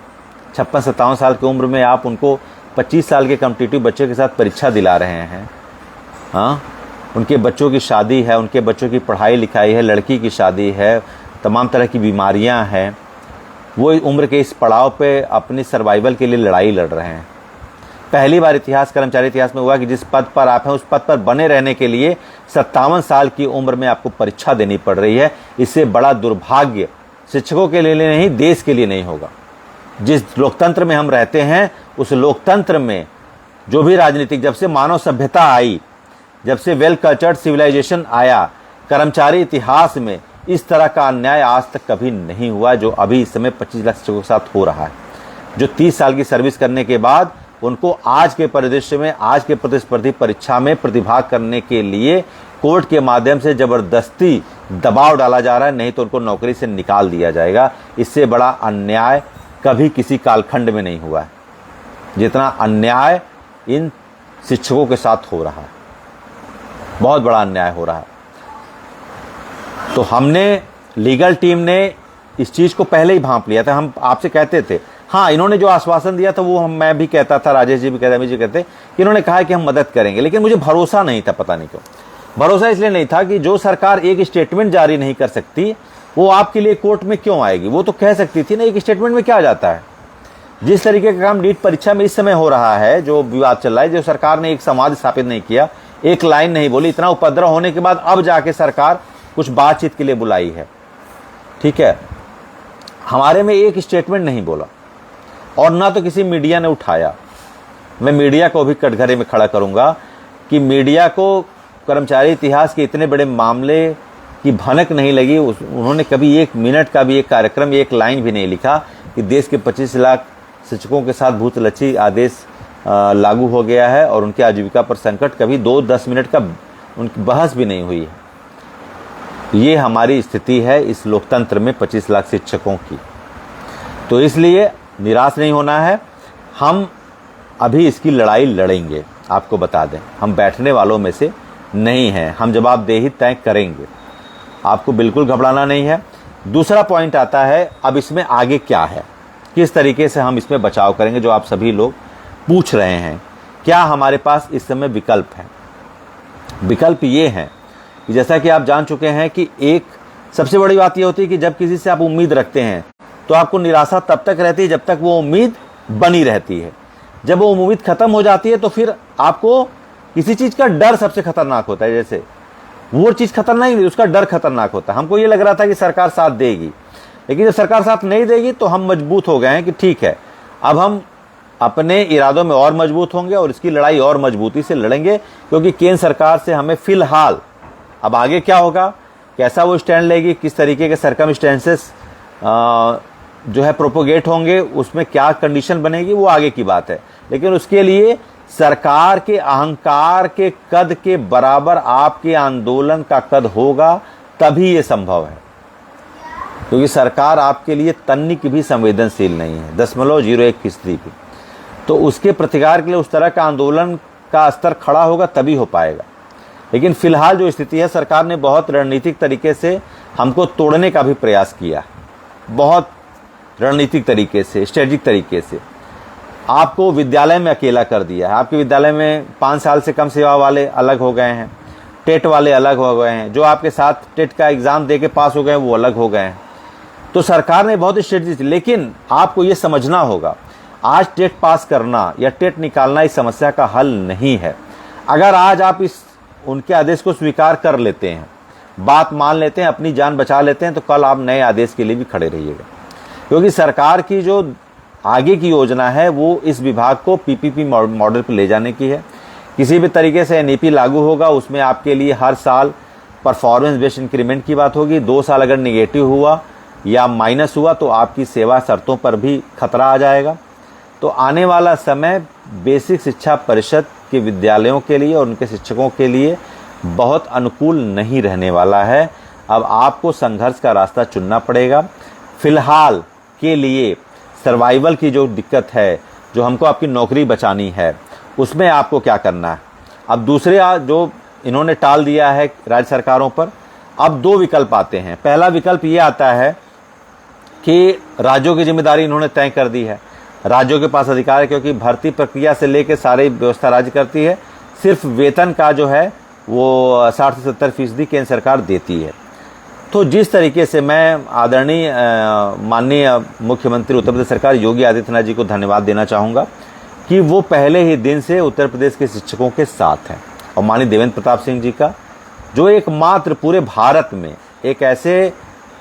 56-57 साल की उम्र में आप उनको 25 साल के कॉम्पिटिटिव बच्चे के साथ परीक्षा दिला रहे हैं। हाँ, उनके बच्चों की शादी है, उनके बच्चों की पढ़ाई लिखाई है, लड़की की शादी है, तमाम तरह की बीमारियां हैं। वो उम्र के इस पड़ाव पे अपनी सर्वाइवल के लिए लड़ाई लड़ रहे हैं। पहली बार कर्मचारी इतिहास में हुआ कि जिस पद पर आप हैं उस पद पर बने रहने के लिए 57 साल की उम्र में आपको परीक्षा देनी पड़ रही है। इससे बड़ा दुर्भाग्य शिक्षकों के लिए नहीं, देश के लिए नहीं होगा। जिस लोकतंत्र में हम रहते हैं उस लोकतंत्र में जो भी राजनीतिक, जब से मानव सभ्यता आई, जब से वेल कल्चर्ड सिविलाइजेशन आया, कर्मचारी इतिहास में इस तरह का अन्याय आज तक कभी नहीं हुआ जो अभी इस समय 25 लाख शिक्षकों के साथ हो रहा है, जो 30 साल की सर्विस करने के बाद उनको आज के परिदृश्य में, आज के प्रतिस्पर्धी परीक्षा में प्रतिभाग करने के लिए कोर्ट के माध्यम से जबरदस्ती दबाव डाला जा रहा है, नहीं तो उनको नौकरी से निकाल दिया जाएगा। इससे बड़ा अन्याय कभी किसी कालखंड में नहीं हुआ है जितना अन्याय इन शिक्षकों के साथ हो रहा है। बहुत बड़ा अन्याय हो रहा है। तो हमने, लीगल टीम ने इस चीज को पहले ही भांप लिया था। हम आपसे कहते थे, हाँ इन्होंने जो आश्वासन दिया था वो मैं भी कहता था, राजेश जी भी कहते, अमित जी कहते कि इन्होंने कहा कि हम मदद करेंगे, लेकिन मुझे भरोसा नहीं था। पता नहीं क्यों भरोसा इसलिए नहीं था कि जो सरकार एक स्टेटमेंट जारी नहीं कर सकती वो आपके लिए कोर्ट में क्यों आएगी। वो तो कह सकती थी ना, एक स्टेटमेंट में क्या जाता है। जिस तरीके का काम नीट परीक्षा में इस समय हो रहा है, जो विवाद चल रहा है, जो सरकार ने एक संवाद स्थापित नहीं किया, एक लाइन नहीं बोली, इतना उपद्रव होने के बाद अब जाके सरकार कुछ बातचीत के लिए बुलाई है, ठीक है। हमारे में एक स्टेटमेंट नहीं बोला और ना तो किसी मीडिया ने उठाया। मैं मीडिया को भी कटघरे में खड़ा करूंगा कि मीडिया को कर्मचारी इतिहास के इतने बड़े मामले की भनक नहीं लगी। उन्होंने कभी एक मिनट का भी एक कार्यक्रम, एक लाइन भी नहीं लिखा कि देश के 25 लाख शिक्षकों के साथ भूतलक्षी आदेश लागू हो गया है और उनकी आजीविका पर संकट। कभी 2-10 मिनट का उनकी बहस भी नहीं हुई है। ये हमारी स्थिति है इस लोकतंत्र में 25 लाख शिक्षकों की। तो इसलिए निराश नहीं होना है। हम अभी इसकी लड़ाई लड़ेंगे। आपको बता दें, हम बैठने वालों में से नहीं हैं। हम जवाबदेही तय करेंगे। आपको बिल्कुल घबराना नहीं है। दूसरा पॉइंट आता है, अब इसमें आगे क्या है, किस तरीके से हम इसमें बचाव करेंगे, जो आप सभी लोग पूछ रहे हैं। क्या हमारे पास इस समय विकल्प है? विकल्प ये है कि जैसा कि आप जान चुके हैं कि एक सबसे बड़ी बात ये होती है कि जब किसी से आप उम्मीद रखते हैं तो आपको निराशा तब तक रहती है जब तक वो उम्मीद बनी रहती है। जब वो उम्मीद खत्म हो जाती है तो फिर आपको किसी चीज का डर सबसे खतरनाक होता है। जैसे वो चीज खतरनाक नहीं, उसका डर खतरनाक होता है। हमको ये लग रहा था कि सरकार साथ देगी, लेकिन जब सरकार साथ नहीं देगी तो हम मजबूत हो गए हैं कि ठीक है, अब हम अपने इरादों में और मजबूत होंगे और इसकी लड़ाई और मजबूती से लड़ेंगे। क्योंकि केंद्र सरकार से हमें फिलहाल, अब आगे क्या होगा, कैसा वो स्टैंड लेगी, किस तरीके के सर्कमस्टेंसेस जो है प्रोपोगेट होंगे, उसमें क्या कंडीशन बनेगी, वो आगे की बात है। लेकिन उसके लिए सरकार के अहंकार के कद के बराबर आपके आंदोलन का कद होगा, तभी ये संभव है। क्योंकि सरकार आपके लिए तनिक भी संवेदनशील नहीं है, 0.01% भी। तो उसके प्रतिकार के लिए उस तरह का आंदोलन का स्तर खड़ा होगा, तभी हो पाएगा। लेकिन फिलहाल जो स्थिति है, सरकार ने बहुत रणनीतिक तरीके से हमको तोड़ने का भी प्रयास किया, बहुत रणनीतिक तरीके से, स्ट्रेटेजिक तरीके से। आपको विद्यालय में अकेला कर दिया है। आपके विद्यालय में 5 साल से कम सेवा वाले अलग हो गए हैं, टेट वाले अलग हो गए हैं, जो आपके साथ टेट का एग्जाम दे के पास हो गए वो अलग हो गए हैं। तो सरकार ने बहुत स्ट्रेटेजी, लेकिन आपको ये समझना होगा, आज टेट पास करना या टेट निकालना इस समस्या का हल नहीं है। अगर आज आप इस उनके आदेश को स्वीकार कर लेते हैं, बात मान लेते हैं, अपनी जान बचा लेते हैं, तो कल आप नए आदेश के लिए भी खड़े रहिएगा। क्योंकि सरकार की जो आगे की योजना है वो इस विभाग को पीपीपी मॉडल पर ले जाने की है। किसी भी तरीके से एनईपी लागू होगा, उसमें आपके लिए हर साल परफॉर्मेंस बेस्ड इंक्रीमेंट की बात होगी। 2 साल अगर निगेटिव हुआ या माइनस हुआ तो आपकी सेवा शर्तों पर भी खतरा आ जाएगा। तो आने वाला समय बेसिक शिक्षा परिषद के विद्यालयों के लिए और उनके शिक्षकों के लिए बहुत अनुकूल नहीं रहने वाला है। अब आपको संघर्ष का रास्ता चुनना पड़ेगा। फिलहाल के लिए सर्वाइवल की जो दिक्कत है, जो हमको आपकी नौकरी बचानी है, उसमें आपको क्या करना है। अब दूसरे जो इन्होंने टाल दिया है राज्य सरकारों पर, अब 2 विकल्प आते हैं। पहला विकल्प ये आता है कि राज्यों की जिम्मेदारी इन्होंने तय कर दी है, राज्यों के पास अधिकार है, क्योंकि भर्ती प्रक्रिया से लेकर सारी व्यवस्था राज्य करती है। सिर्फ वेतन का जो है वो 60 से 70% केंद्र सरकार देती है। तो जिस तरीके से मैं आदरणीय माननीय मुख्यमंत्री उत्तर प्रदेश सरकार योगी आदित्यनाथ जी को धन्यवाद देना चाहूँगा कि वो पहले ही दिन से उत्तर प्रदेश के शिक्षकों के साथ हैं। और माननीय देवेंद्र प्रताप सिंह जी का, जो एकमात्र पूरे भारत में एक ऐसे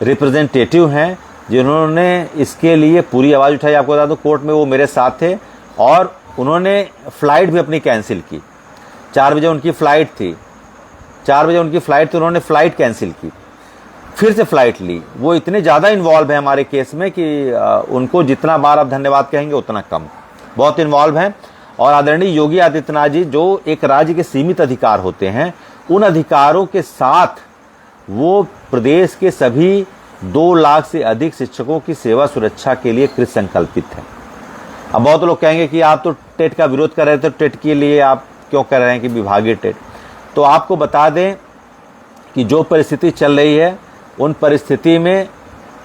रिप्रेजेंटेटिव हैं जिन्होंने इसके लिए पूरी आवाज़ उठाई। आपको बता दूं, कोर्ट में वो मेरे साथ थे और उन्होंने फ़्लाइट भी अपनी कैंसिल की। 4 बजे उनकी फ़्लाइट थी, 4 बजे उनकी फ़्लाइट थी, उन्होंने फ़्लाइट कैंसिल की। फिर से फ्लाइट ली। वो इतने ज़्यादा इन्वॉल्व है हमारे केस में कि उनको जितना बार आप धन्यवाद कहेंगे उतना कम, बहुत इन्वॉल्व हैं। और आदरणीय योगी आदित्यनाथ जी, जो एक राज्य के सीमित अधिकार होते हैं, उन अधिकारों के साथ वो प्रदेश के सभी 2 लाख से अधिक शिक्षकों की सेवा सुरक्षा के लिए कृत संकल्पित है। अब बहुत लोग कहेंगे कि आप तो टेट का विरोध कर रहे थे, तो टेट के लिए आप क्यों कर रहे हैं कि विभागीय टेट। तो आपको बता दें कि जो परिस्थिति चल रही है, उन परिस्थिति में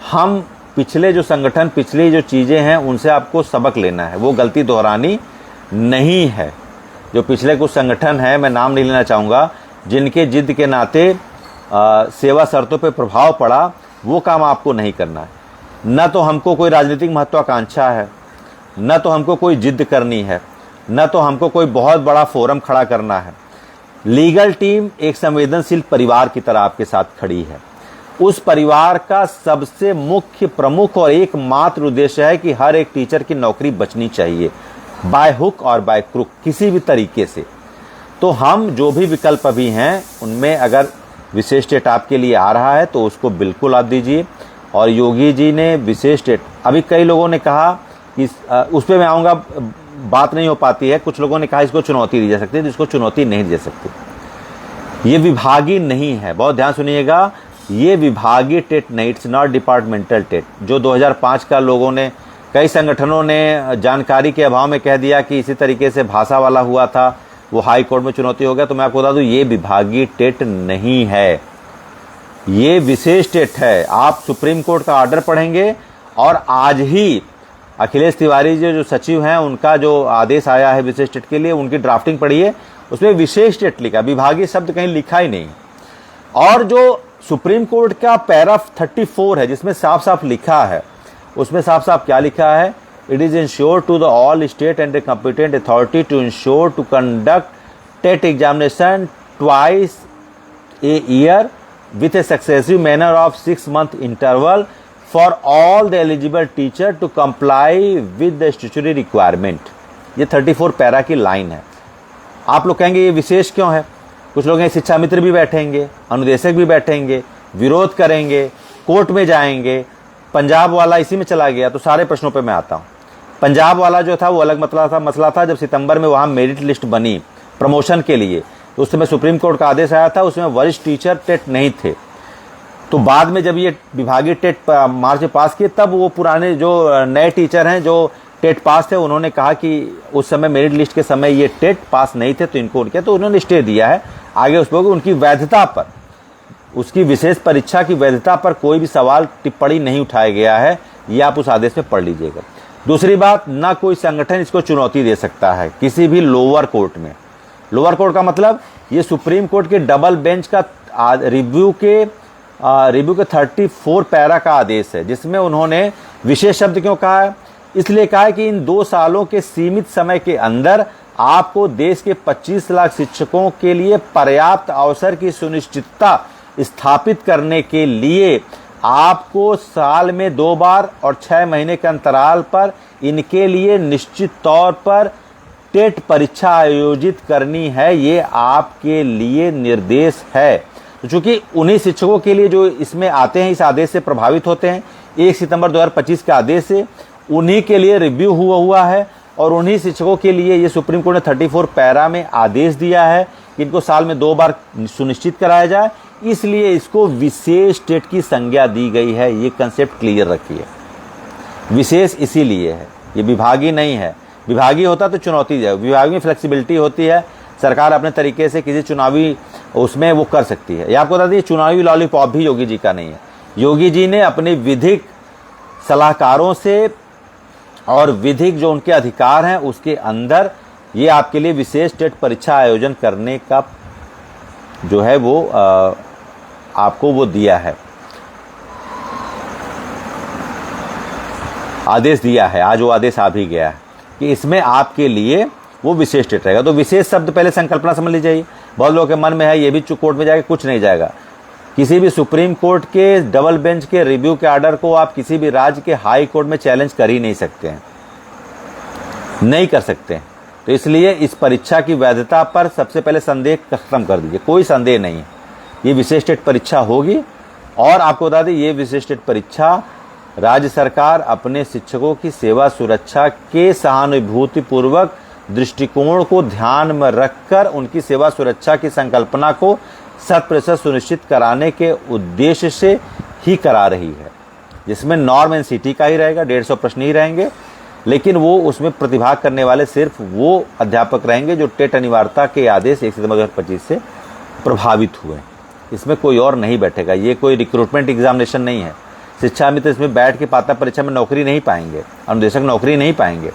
हम पिछले जो संगठन, पिछली जो चीज़ें हैं, उनसे आपको सबक लेना है, वो गलती दोहरानी नहीं है। जो पिछले कुछ संगठन हैं, मैं नाम नहीं लेना चाहूँगा, जिनके जिद के नाते सेवा शर्तों पर प्रभाव पड़ा, वो काम आपको नहीं करना है। न तो हमको कोई राजनीतिक महत्वाकांक्षा है, न तो हमको कोई जिद करनी है, न तो हमको कोई बहुत बड़ा फोरम खड़ा करना है। लीगल टीम एक संवेदनशील परिवार की तरह आपके साथ खड़ी है। उस परिवार का सबसे मुख्य, प्रमुख और एकमात्र उद्देश्य है कि हर एक टीचर की नौकरी बचनी चाहिए, बाय हुक और बाय क्रुक, किसी भी तरीके से। तो हम जो भी विकल्प अभी हैं, उनमें अगर विशेष टेट आपके लिए आ रहा है तो उसको बिल्कुल आप दीजिए। और योगी जी ने विशेष टेट, अभी कई लोगों ने कहा कि उस पर मैं आऊँगा, बात नहीं हो पाती है। कुछ लोगों ने कहा इसको चुनौती दी जा सकती है, जिसको चुनौती नहीं दी जा सकती। ये विभागीय नहीं है, बहुत ध्यान सुनिएगा, ये विभागीय टेट नहीं, इट्स नॉट डिपार्टमेंटल टेट। जो 2005 का लोगों ने, कई संगठनों ने जानकारी के अभाव में कह दिया कि इसी तरीके से भाषा वाला हुआ था, वो हाई कोर्ट में चुनौती हो गया। तो मैं आपको बता दूं, ये विभागीय टेट नहीं है, ये विशेष टेट है। आप सुप्रीम कोर्ट का ऑर्डर पढ़ेंगे और आज ही अखिलेश तिवारी जी जो सचिव हैं, उनका जो आदेश आया है विशेष टेट के लिए, उनकी ड्राफ्टिंग पढ़िए, उसमें विशेष टेट लिखा, विभागीय शब्द कहीं लिखा ही नहीं। और जो सुप्रीम कोर्ट का पैराग्राफ 34 है, जिसमें साफ साफ लिखा है, उसमें साफ साफ क्या लिखा है, it is ensure to the all state and the competent authority to ensure to conduct TET examination twice a year with a successive manner of 6 month interval for all the eligible teacher to comply with the statutory requirement। ये 34 para की line है। आप लोग कहेंगे ये विशेष क्यों है? कुछ लोग हैं शिक्षा मित्र भी बैठेंगे, अनुदेशक भी बैठेंगे, विरोध करेंगे, कोर्ट में जाएंगे। पंजाब वाला इसी में चला गया। तो सारे प्रश्नों पे मैं आता हूँ। पंजाब वाला जो था वो अलग मसला था। जब सितंबर में वहाँ मेरिट लिस्ट बनी प्रमोशन के लिए, तो उस समय सुप्रीम कोर्ट का आदेश आया था, उसमें वरिष्ठ टीचर टेट नहीं थे। तो बाद में जब ये विभागीय टेट मार्च में पास किए, तब वो पुराने जो नए टीचर हैं जो टेट पास थे, उन्होंने कहा कि उस समय मेरिट लिस्ट के समय ये टेट पास नहीं थे, तो इनको उनके, तो उन्होंने स्टे दिया है। आगे उस पर उनकी वैधता पर, उसकी विशेष परीक्षा की वैधता पर कोई भी सवाल टिप्पणी नहीं उठाया गया है। ये आप उस आदेश में पढ़ लीजिएगा। दूसरी बात, ना कोई संगठन इसको चुनौती दे सकता है किसी भी लोअर कोर्ट में। लोअर कोर्ट का मतलब ये सुप्रीम कोर्ट के डबल बेंच का रिव्यू के 34 पैरा का आदेश है, जिसमें उन्होंने विशेष शब्द क्यों कहा है? इसलिए कहा है कि इन 2 सालों के सीमित समय के अंदर आपको देश के 25 लाख शिक्षकों के लिए पर्याप्त अवसर की सुनिश्चितता स्थापित करने के लिए आपको साल में 2 बार और 6 महीने के अंतराल पर इनके लिए निश्चित तौर पर टेट परीक्षा आयोजित करनी है। ये आपके लिए निर्देश है। तो चूंकि उन्हीं शिक्षकों के लिए जो इसमें आते हैं, इस आदेश से प्रभावित होते हैं, 1 सितंबर 2025 के आदेश से उन्हीं के लिए रिव्यू हुआ है और उन्हीं शिक्षकों के लिए ये सुप्रीम कोर्ट ने 34 पैरा में आदेश दिया है कि इनको साल में 2 बार सुनिश्चित कराया जाए। इसलिए इसको विशेष टेट की संज्ञा दी गई है। ये कंसेप्ट क्लियर रखिए, विशेष इसीलिए है, ये विभागीय नहीं है। विभागीय होता तो चुनौती जाए, विभागीय में फ्लेक्सिबिलिटी होती है, सरकार अपने तरीके से किसी चुनावी उसमें वो कर सकती है। ये आपको बता दें, चुनावी लॉलीपॉप भी योगी जी का नहीं है। योगी जी ने अपने विधिक सलाहकारों से और विधिक जो उनके अधिकार हैं उसके अंदर ये आपके लिए विशेष टेट परीक्षा आयोजन करने का जो है वो आपको वो दिया है, आदेश दिया है। आज वो आदेश आ भी गया है कि इसमें आपके लिए वो विशेष टेट रहेगा। तो विशेष शब्द पहले संकल्पना समझ लीजिए। बहुत लोगों के मन में है ये भी कोर्ट में जाएगा, कुछ नहीं जाएगा। किसी भी सुप्रीम कोर्ट के डबल बेंच के रिव्यू के ऑर्डर को आप किसी भी राज्य के हाई कोर्ट में चैलेंज कर ही नहीं सकते हैं, नहीं कर सकते हैं। तो इसलिए इस परीक्षा की वैधता पर सबसे पहले संदेह खत्म कर दीजिए, कोई संदेह नहीं है। ये विशेष टेट परीक्षा होगी और आपको बता दें, ये विशिष्ट परीक्षा राज्य सरकार अपने शिक्षकों की सेवा सुरक्षा के सहानुभूतिपूर्वक दृष्टिकोण को ध्यान में रखकर उनकी सेवा सुरक्षा की संकल्पना को 100% सुनिश्चित कराने के उद्देश्य से ही करा रही है, जिसमें नॉर्म एनसीटी का ही रहेगा, 150 प्रश्न ही रहेंगे, लेकिन वो उसमें प्रतिभाग करने वाले सिर्फ वो अध्यापक रहेंगे जो टेट अनिवार्यता के आदेश 1 सितंबर 2025 से प्रभावित हुए। इसमें कोई और नहीं बैठेगा। ये कोई रिक्रूटमेंट एग्जामिनेशन नहीं है। शिक्षा मित्र इसमें बैठ के पात्रता परीक्षा में नौकरी नहीं पाएंगे, अनुदेशक नौकरी नहीं पाएंगे।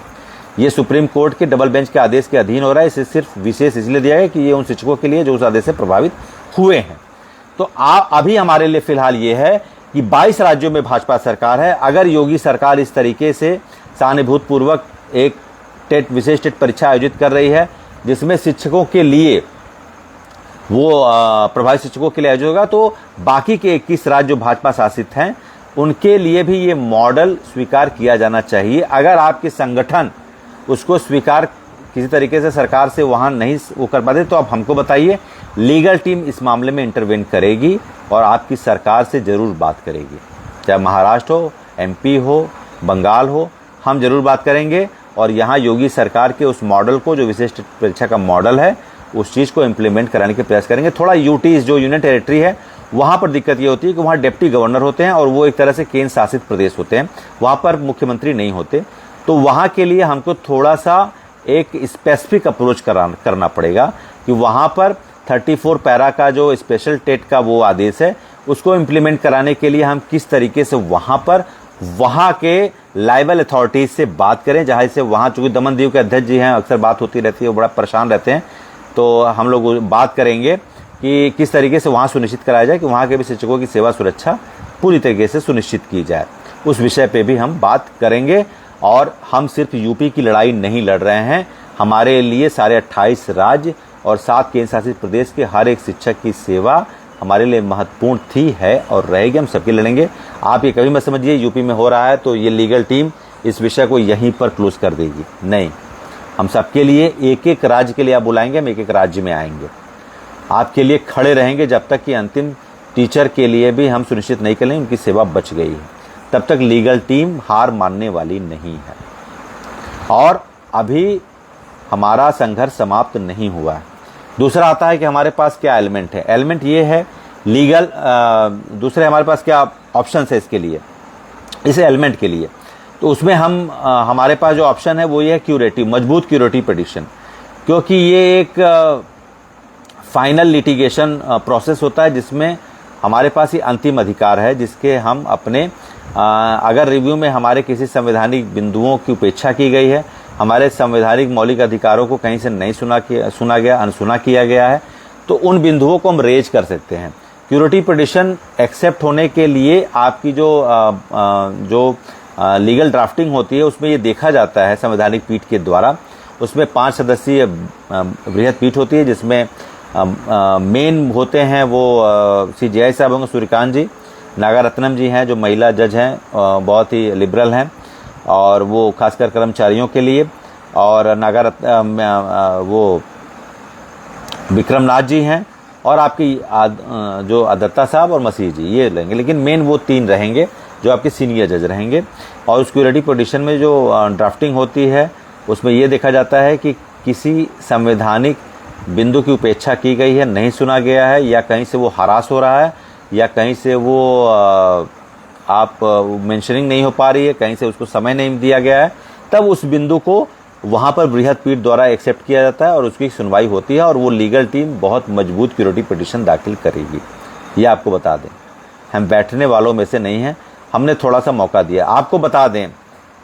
ये सुप्रीम कोर्ट के डबल बेंच के आदेश के अधीन हो रहा है। इसे सिर्फ विशेष इसलिए दिया गया कि ये उन शिक्षकों के लिए जो उस आदेश से प्रभावित हुए हैं। तो अभी हमारे लिए फिलहाल ये है कि 22 राज्यों में भाजपा सरकार है। अगर योगी सरकार इस तरीके से सहानुभूतिपूर्वक एक टेट विशेष टेट परीक्षा आयोजित कर रही है जिसमें शिक्षकों के लिए वो प्रभावित शिक्षकों के लिए आयोजित होगा, तो बाकी के 21 राज्य जो भाजपा शासित हैं उनके लिए भी ये मॉडल स्वीकार किया जाना चाहिए। अगर आपके संगठन उसको स्वीकार किसी तरीके से सरकार से वहाँ नहीं वो कर पाते तो आप हमको बताइए, लीगल टीम इस मामले में इंटरवेन करेगी और आपकी सरकार से ज़रूर बात करेगी। चाहे महाराष्ट्र हो, एमपी हो, बंगाल हो, हम ज़रूर बात करेंगे और यहाँ योगी सरकार के उस मॉडल को, जो विशेष परीक्षा का मॉडल है, उस चीज़ को इम्प्लीमेंट कराने के प्रयास करेंगे। थोड़ा यूटीज जो यूनियन टेरिटरी है वहाँ पर दिक्कत ये होती है कि वहाँ डिप्टी गवर्नर होते हैं और वो एक तरह से केंद्र शासित प्रदेश होते हैं, वहाँ पर मुख्यमंत्री नहीं होते। तो वहाँ के लिए हमको थोड़ा सा एक स्पेसिफिक अप्रोच करना पड़ेगा कि वहाँ पर 34 पैरा का जो स्पेशल टेट का वो आदेश है उसको इम्प्लीमेंट कराने के लिए हम किस तरीके से वहाँ के लाइबल अथॉरिटीज से बात करें, जहाँ से वहाँ चूँकि दमन दीव के अध्यक्ष जी हैं, अक्सर बात होती रहती है, वो बड़ा परेशान रहते हैं। तो हम लोग बात करेंगे कि किस तरीके से वहाँ सुनिश्चित कराया जाए कि वहाँ के भी शिक्षकों की सेवा सुरक्षा पूरी तरीके से सुनिश्चित की जाए। उस विषय पे भी हम बात करेंगे। और हम सिर्फ यूपी की लड़ाई नहीं लड़ रहे हैं, हमारे लिए सारे 28 राज्य और 7 केंद्र शासित प्रदेश के हर एक शिक्षक की सेवा हमारे लिए महत्वपूर्ण थी, है और रहेगी। हम सबके लड़ेंगे। आप ये कभी मत समझिए यूपी में हो रहा है तो ये लीगल टीम इस विषय को यहीं पर क्लोज कर देगी, नहीं। हम सबके लिए एक एक राज्य के लिए आप बुलाएंगे, हम एक एक राज्य में आएंगे, आपके लिए खड़े रहेंगे जब तक कि अंतिम टीचर के लिए भी हम सुनिश्चित नहीं करें उनकी सेवा बच गई है, तब तक लीगल टीम हार मानने वाली नहीं है। और अभी हमारा संघर्ष समाप्त नहीं हुआ है। दूसरा आता है कि हमारे पास क्या एलिमेंट है। एलिमेंट ये है लीगल, दूसरे हमारे पास क्या ऑप्शन है इसके लिए, इस एलिमेंट के लिए। तो उसमें हमारे पास जो ऑप्शन है वो ये है क्यूरेटिव, मजबूत क्यूरेटिव पिटीशन, क्योंकि ये एक फाइनल लिटिगेशन प्रोसेस होता है जिसमें हमारे पास ये अंतिम अधिकार है, जिसके हम अपने अगर रिव्यू में हमारे किसी संवैधानिक बिंदुओं की उपेक्षा की गई है, हमारे संवैधानिक मौलिक अधिकारों को कहीं से नहीं सुना गया, अनसुना किया गया है, तो उन बिंदुओं को हम रेज कर सकते हैं। क्यूरेटिव पिटीशन एक्सेप्ट होने के लिए आपकी जो लीगल ड्राफ्टिंग होती है उसमें ये देखा जाता है संवैधानिक पीठ के द्वारा। उसमें 5 सदस्यीय बृहद पीठ होती है जिसमें मेन होते हैं वो CJI साहब होंगे सूर्यकांत जी, नागारत्नम जी हैं जो महिला जज हैं, बहुत ही लिबरल हैं और वो खासकर कर्मचारियों के लिए, और वो विक्रमनाथ जी हैं, और आपकी जो दत्ता साहब और मसीह जी, ये लेंगे। लेकिन मेन वो 3 रहेंगे जो आपके सीनियर जज रहेंगे। और उस क्यूरेटिव पिटीशन में जो ड्राफ्टिंग होती है उसमें ये देखा जाता है कि किसी संवैधानिक बिंदु की उपेक्षा की गई है, नहीं सुना गया है, या कहीं से वो हरास हो रहा है, या कहीं से वो आप मेंशनिंग नहीं हो पा रही है, कहीं से उसको समय नहीं दिया गया है, तब उस बिंदु को वहाँ पर बृहद पीठ द्वारा एक्सेप्ट किया जाता है और उसकी सुनवाई होती है और वो लीगल टीम बहुत मजबूत क्यूरेटिव पिटीशन दाखिल करेगी। ये आपको बता दें, हम बैठने वालों में से नहीं हैं, हमने थोड़ा सा मौका दिया। आपको बता दें,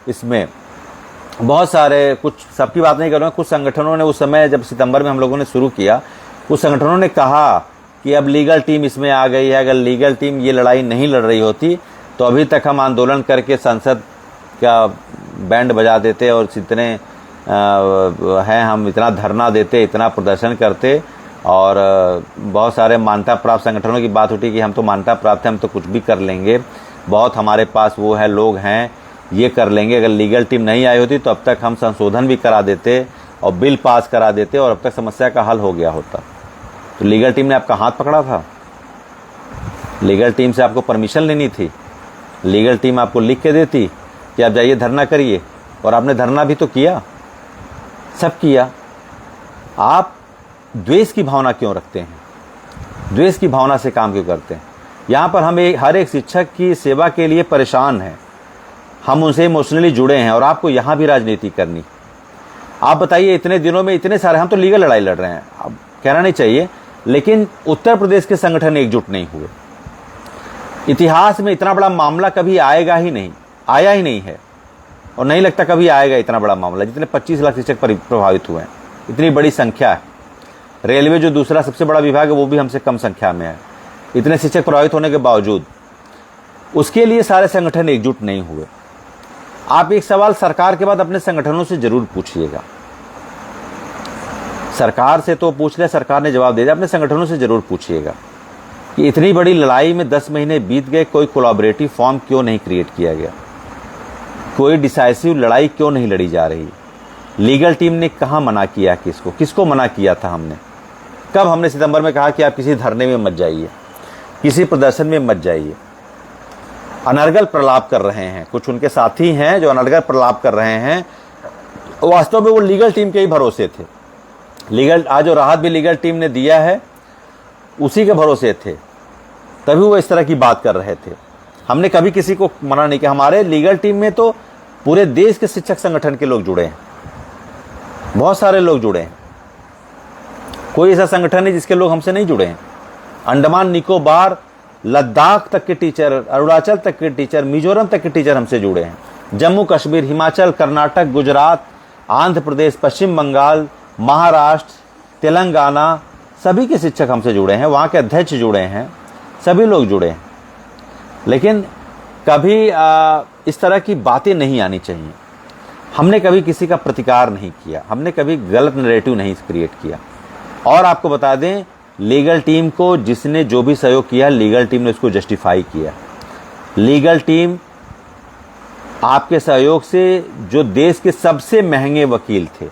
इसमें बहुत सारे, कुछ सबकी बात नहीं कर रहा हूँ, कुछ संगठनों ने उस समय जब सितंबर में हम लोगों ने शुरू किया, कुछ संगठनों ने कहा कि अब लीगल टीम इसमें आ गई है, अगर लीगल टीम ये लड़ाई नहीं लड़ रही होती तो अभी तक हम आंदोलन करके संसद का बैंड बजा देते और इतने हैं, हम इतना धरना देते, इतना प्रदर्शन करते, और बहुत सारे मान्यता प्राप्त संगठनों की बात उठी कि हम तो मान्यता प्राप्त हैं, हम तो कुछ भी कर लेंगे, बहुत हमारे पास वो है, लोग हैं, ये कर लेंगे। अगर लीगल टीम नहीं आई होती तो अब तक हम संशोधन भी करा देते और बिल पास करा देते और अब तक समस्या का हल हो गया होता। तो लीगल टीम ने आपका हाथ पकड़ा था। लीगल टीम से आपको परमिशन लेनी थी। लीगल टीम आपको लिख के देती कि आप जाइए धरना करिए, और आपने धरना भी तो किया, सब किया। आप द्वेष की भावना क्यों रखते हैं? द्वेष की भावना से काम क्यों करते हैं? यहाँ पर हम हर एक शिक्षक की सेवा के लिए परेशान हैं, हम उनसे इमोशनली जुड़े हैं, और आपको यहाँ भी राजनीति करनी। आप बताइए, इतने दिनों में इतने सारे, हम तो लीगल लड़ाई लड़ रहे हैं, अब कहना नहीं चाहिए, लेकिन उत्तर प्रदेश के संगठन एकजुट नहीं हुए। इतिहास में इतना बड़ा मामला कभी आएगा ही नहीं, आया ही नहीं है, और नहीं लगता कभी आएगा इतना बड़ा मामला, जितने 25 लाख शिक्षक प्रभावित हुए हैं, इतनी बड़ी संख्या है। रेलवे जो दूसरा सबसे बड़ा विभाग है वो भी हमसे कम संख्या में है, इतने शिक्षक प्रभावित होने के बावजूद उसके लिए सारे संगठन एकजुट नहीं हुए। आप एक सवाल सरकार के बाद अपने संगठनों से जरूर पूछिएगा। सरकार से तो पूछ लिया, सरकार ने जवाब दे दिया, अपने संगठनों से जरूर पूछिएगा कि इतनी बड़ी लड़ाई में 10 महीने बीत गए, कोई कोलैबोरेटिव फॉर्म क्यों नहीं क्रिएट किया गया? कोई डिसाइसिव लड़ाई क्यों नहीं लड़ी जा रही? लीगल टीम ने कहाँ मना किया? किसको मना किया था हमने? कब हमने सितंबर में कहा कि आप किसी धरने में मत जाइए, किसी प्रदर्शन में मत जाइए? अनर्गल प्रलाप कर रहे हैं, कुछ उनके साथी हैं जो अनर्गल प्रलाप कर रहे हैं, वास्तव में वो लीगल टीम के ही भरोसे थे। लीगल आज जो राहत भी लीगल टीम ने दिया है उसी के भरोसे थे, तभी वो इस तरह की बात कर रहे थे। हमने कभी किसी को मना नहीं किया। हमारे लीगल टीम में तो पूरे देश के शिक्षक संगठन के लोग जुड़े हैं, बहुत सारे लोग जुड़े हैं। कोई ऐसा संगठन है जिसके लोग हमसे नहीं जुड़े हैं। अंडमान निकोबार, लद्दाख तक के टीचर, अरुणाचल तक के टीचर, मिजोरम तक के टीचर हमसे जुड़े हैं। जम्मू कश्मीर, हिमाचल, कर्नाटक, गुजरात, आंध्र प्रदेश, पश्चिम बंगाल, महाराष्ट्र, तेलंगाना, सभी के शिक्षक हमसे जुड़े हैं, वहाँ के अध्यक्ष जुड़े हैं, सभी लोग जुड़े हैं। लेकिन कभी इस तरह की बातें नहीं आनी चाहिए। हमने कभी किसी का प्रतिकार नहीं किया, हमने कभी गलत नैरेटिव नहीं क्रिएट किया। और आपको बता दें, लीगल टीम को जिसने जो भी सहयोग किया, लीगल टीम ने उसको जस्टिफाई किया। लीगल टीम आपके सहयोग से जो देश के सबसे महंगे वकील थे,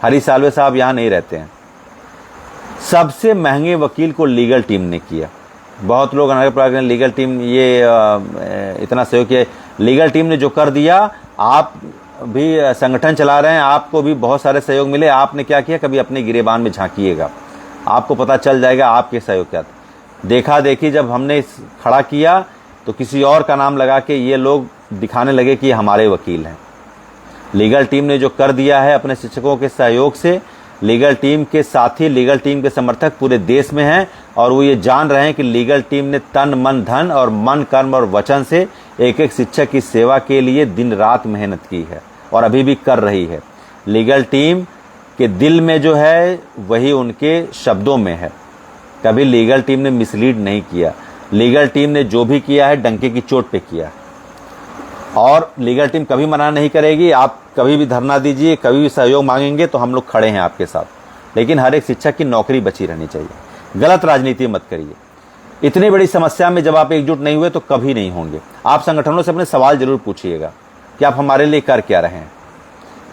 हरी साल्वे साहब यहाँ नहीं रहते हैं, सबसे महंगे वकील को लीगल टीम ने किया। बहुत लोग अनागर लीगल टीम ये इतना सहयोग किया। लीगल टीम ने जो कर दिया, आप भी संगठन चला रहे हैं, आपको भी बहुत सारे सहयोग मिले। आपने क्या किया? कभी अपने गिरेबान में झांकिएगा, आपको पता चल जाएगा आपके सहयोग क्या था। देखा देखी जब हमने खड़ा किया तो किसी और का नाम लगा के ये लोग दिखाने लगे कि हमारे वकील हैं। लीगल टीम ने जो कर दिया है अपने शिक्षकों के सहयोग से, लीगल टीम के साथी, लीगल टीम के समर्थक पूरे देश में हैं, और वो ये जान रहे हैं कि लीगल टीम ने तन मन धन और मन कर्म और वचन से एक एक शिक्षक की सेवा के लिए दिन रात मेहनत की है, और अभी भी कर रही है। लीगल टीम के दिल में जो है वही उनके शब्दों में है। कभी लीगल टीम ने मिसलीड नहीं किया। लीगल टीम ने जो भी किया है डंके की चोट पे किया, और लीगल टीम कभी मना नहीं करेगी। आप कभी भी धरना दीजिए, कभी भी सहयोग मांगेंगे तो हम लोग खड़े हैं आपके साथ। लेकिन हर एक शिक्षक की नौकरी बची रहनी चाहिए। गलत राजनीति मत करिए। इतनी बड़ी समस्या में जब आप एकजुट नहीं हुए तो कभी नहीं होंगे। आप संगठनों से अपने सवाल जरूर पूछिएगा कि आप हमारे लिए कर क्या रहे हैं।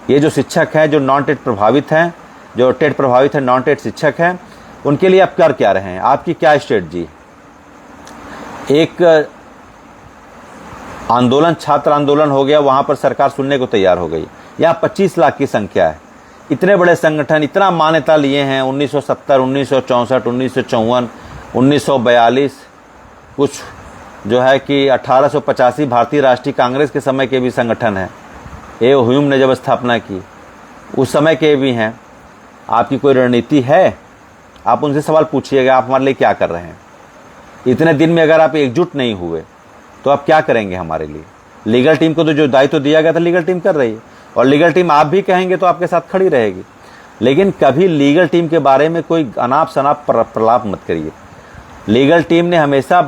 ये जो शिक्षक हैं, जो नॉन टेट प्रभावित हैं, जो टेट प्रभावित हैं, नॉन टेट शिक्षक हैं, उनके लिए आप कर क्या रहे हैं? आपकी क्या स्ट्रेटजी? एक आंदोलन, छात्र आंदोलन हो गया, वहां पर सरकार सुनने को तैयार हो गई। यहाँ 25 लाख की संख्या है। इतने बड़े संगठन इतना मान्यता लिए हैं, 1970, 1964, 1954, 1942, कुछ जो है कि 1885 भारतीय राष्ट्रीय कांग्रेस के समय के भी संगठन हैं। ए ह्यूम ने जब स्थापना की उस समय के भी हैं। आपकी कोई रणनीति है? आप उनसे सवाल पूछिएगा, आप हमारे लिए क्या कर रहे हैं? इतने दिन में अगर आप एकजुट नहीं हुए तो आप क्या करेंगे हमारे लिए? लीगल टीम को तो जो दायित्व दिया गया था लीगल टीम कर रही है, और लीगल टीम आप भी कहेंगे तो आपके साथ खड़ी रहेगी। लेकिन कभी लीगल टीम के बारे में कोई अनाप शनाप प्रलाप मत करिए। लीगल टीम ने हमेशा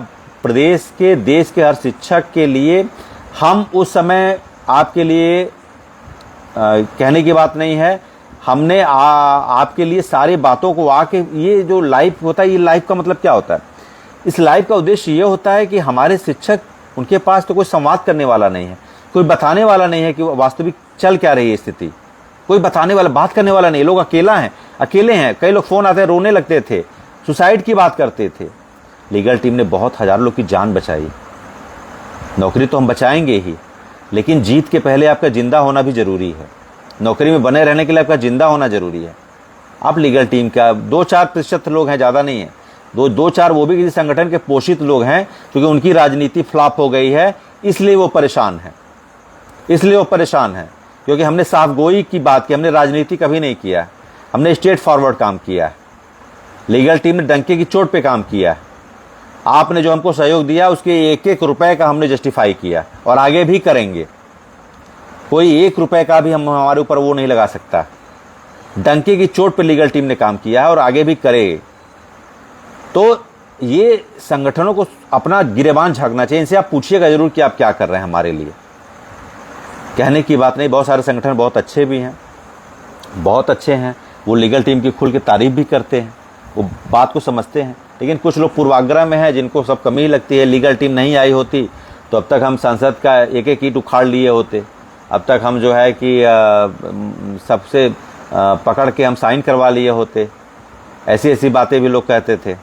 प्रदेश के, देश के हर शिक्षक के लिए, हम उस समय आपके लिए कहने की बात नहीं है, हमने आपके लिए सारी बातों को आके, ये जो लाइव होता है, ये लाइव का मतलब क्या होता है? इस लाइव का उद्देश्य ये होता है कि हमारे शिक्षक, उनके पास तो कोई संवाद करने वाला नहीं है, कोई बताने वाला नहीं है कि वास्तविक चल क्या रही है स्थिति, कोई बताने वाला, बात करने वाला नहीं। लोग अकेले हैं। कई लोग फोन आते हैं, रोने लगते थे, सुसाइड की बात करते थे। लीगल टीम ने बहुत हज़ारों लोग की जान बचाई। नौकरी तो हम बचाएंगे ही, लेकिन जीत के पहले आपका जिंदा होना भी ज़रूरी है। नौकरी में बने रहने के लिए आपका जिंदा होना ज़रूरी है। आप लीगल टीम का 2-4% लोग हैं, ज़्यादा नहीं है, 2-4 वो भी किसी संगठन के पोषित लोग हैं, क्योंकि उनकी राजनीति फ्लॉप हो गई है, इसलिए वो परेशान है। क्योंकि हमने साफगोई की बात की, हमने राजनीति कभी नहीं किया, हमने स्ट्रेट फॉरवर्ड काम किया है। लीगल टीम ने डंके की चोट पे काम किया है। आपने जो हमको सहयोग दिया उसके 1-1 रुपए का हमने जस्टिफाई किया और आगे भी करेंगे। कोई 1 रुपए का भी हम हमारे ऊपर वो नहीं लगा सकता। डंके की चोट पे लीगल टीम ने काम किया है और आगे भी करेगी। तो ये संगठनों को अपना गिरेबान झांकना चाहिए। इनसे आप पूछिएगा जरूर कि आप क्या कर रहे हैं हमारे लिए। कहने की बात नहीं, बहुत सारे संगठन बहुत अच्छे भी हैं, बहुत अच्छे हैं, वो लीगल टीम की खुल के तारीफ भी करते हैं, वो बात को समझते हैं। लेकिन कुछ लोग पूर्वाग्रह में हैं, जिनको सब कमी लगती है। लीगल टीम नहीं आई होती तो अब तक हम संसद का एक ईंट उखाड़ लिए होते, अब तक हम जो है कि सबसे पकड़ के हम साइन करवा लिए होते। ऐसी बातें भी लोग कहते थे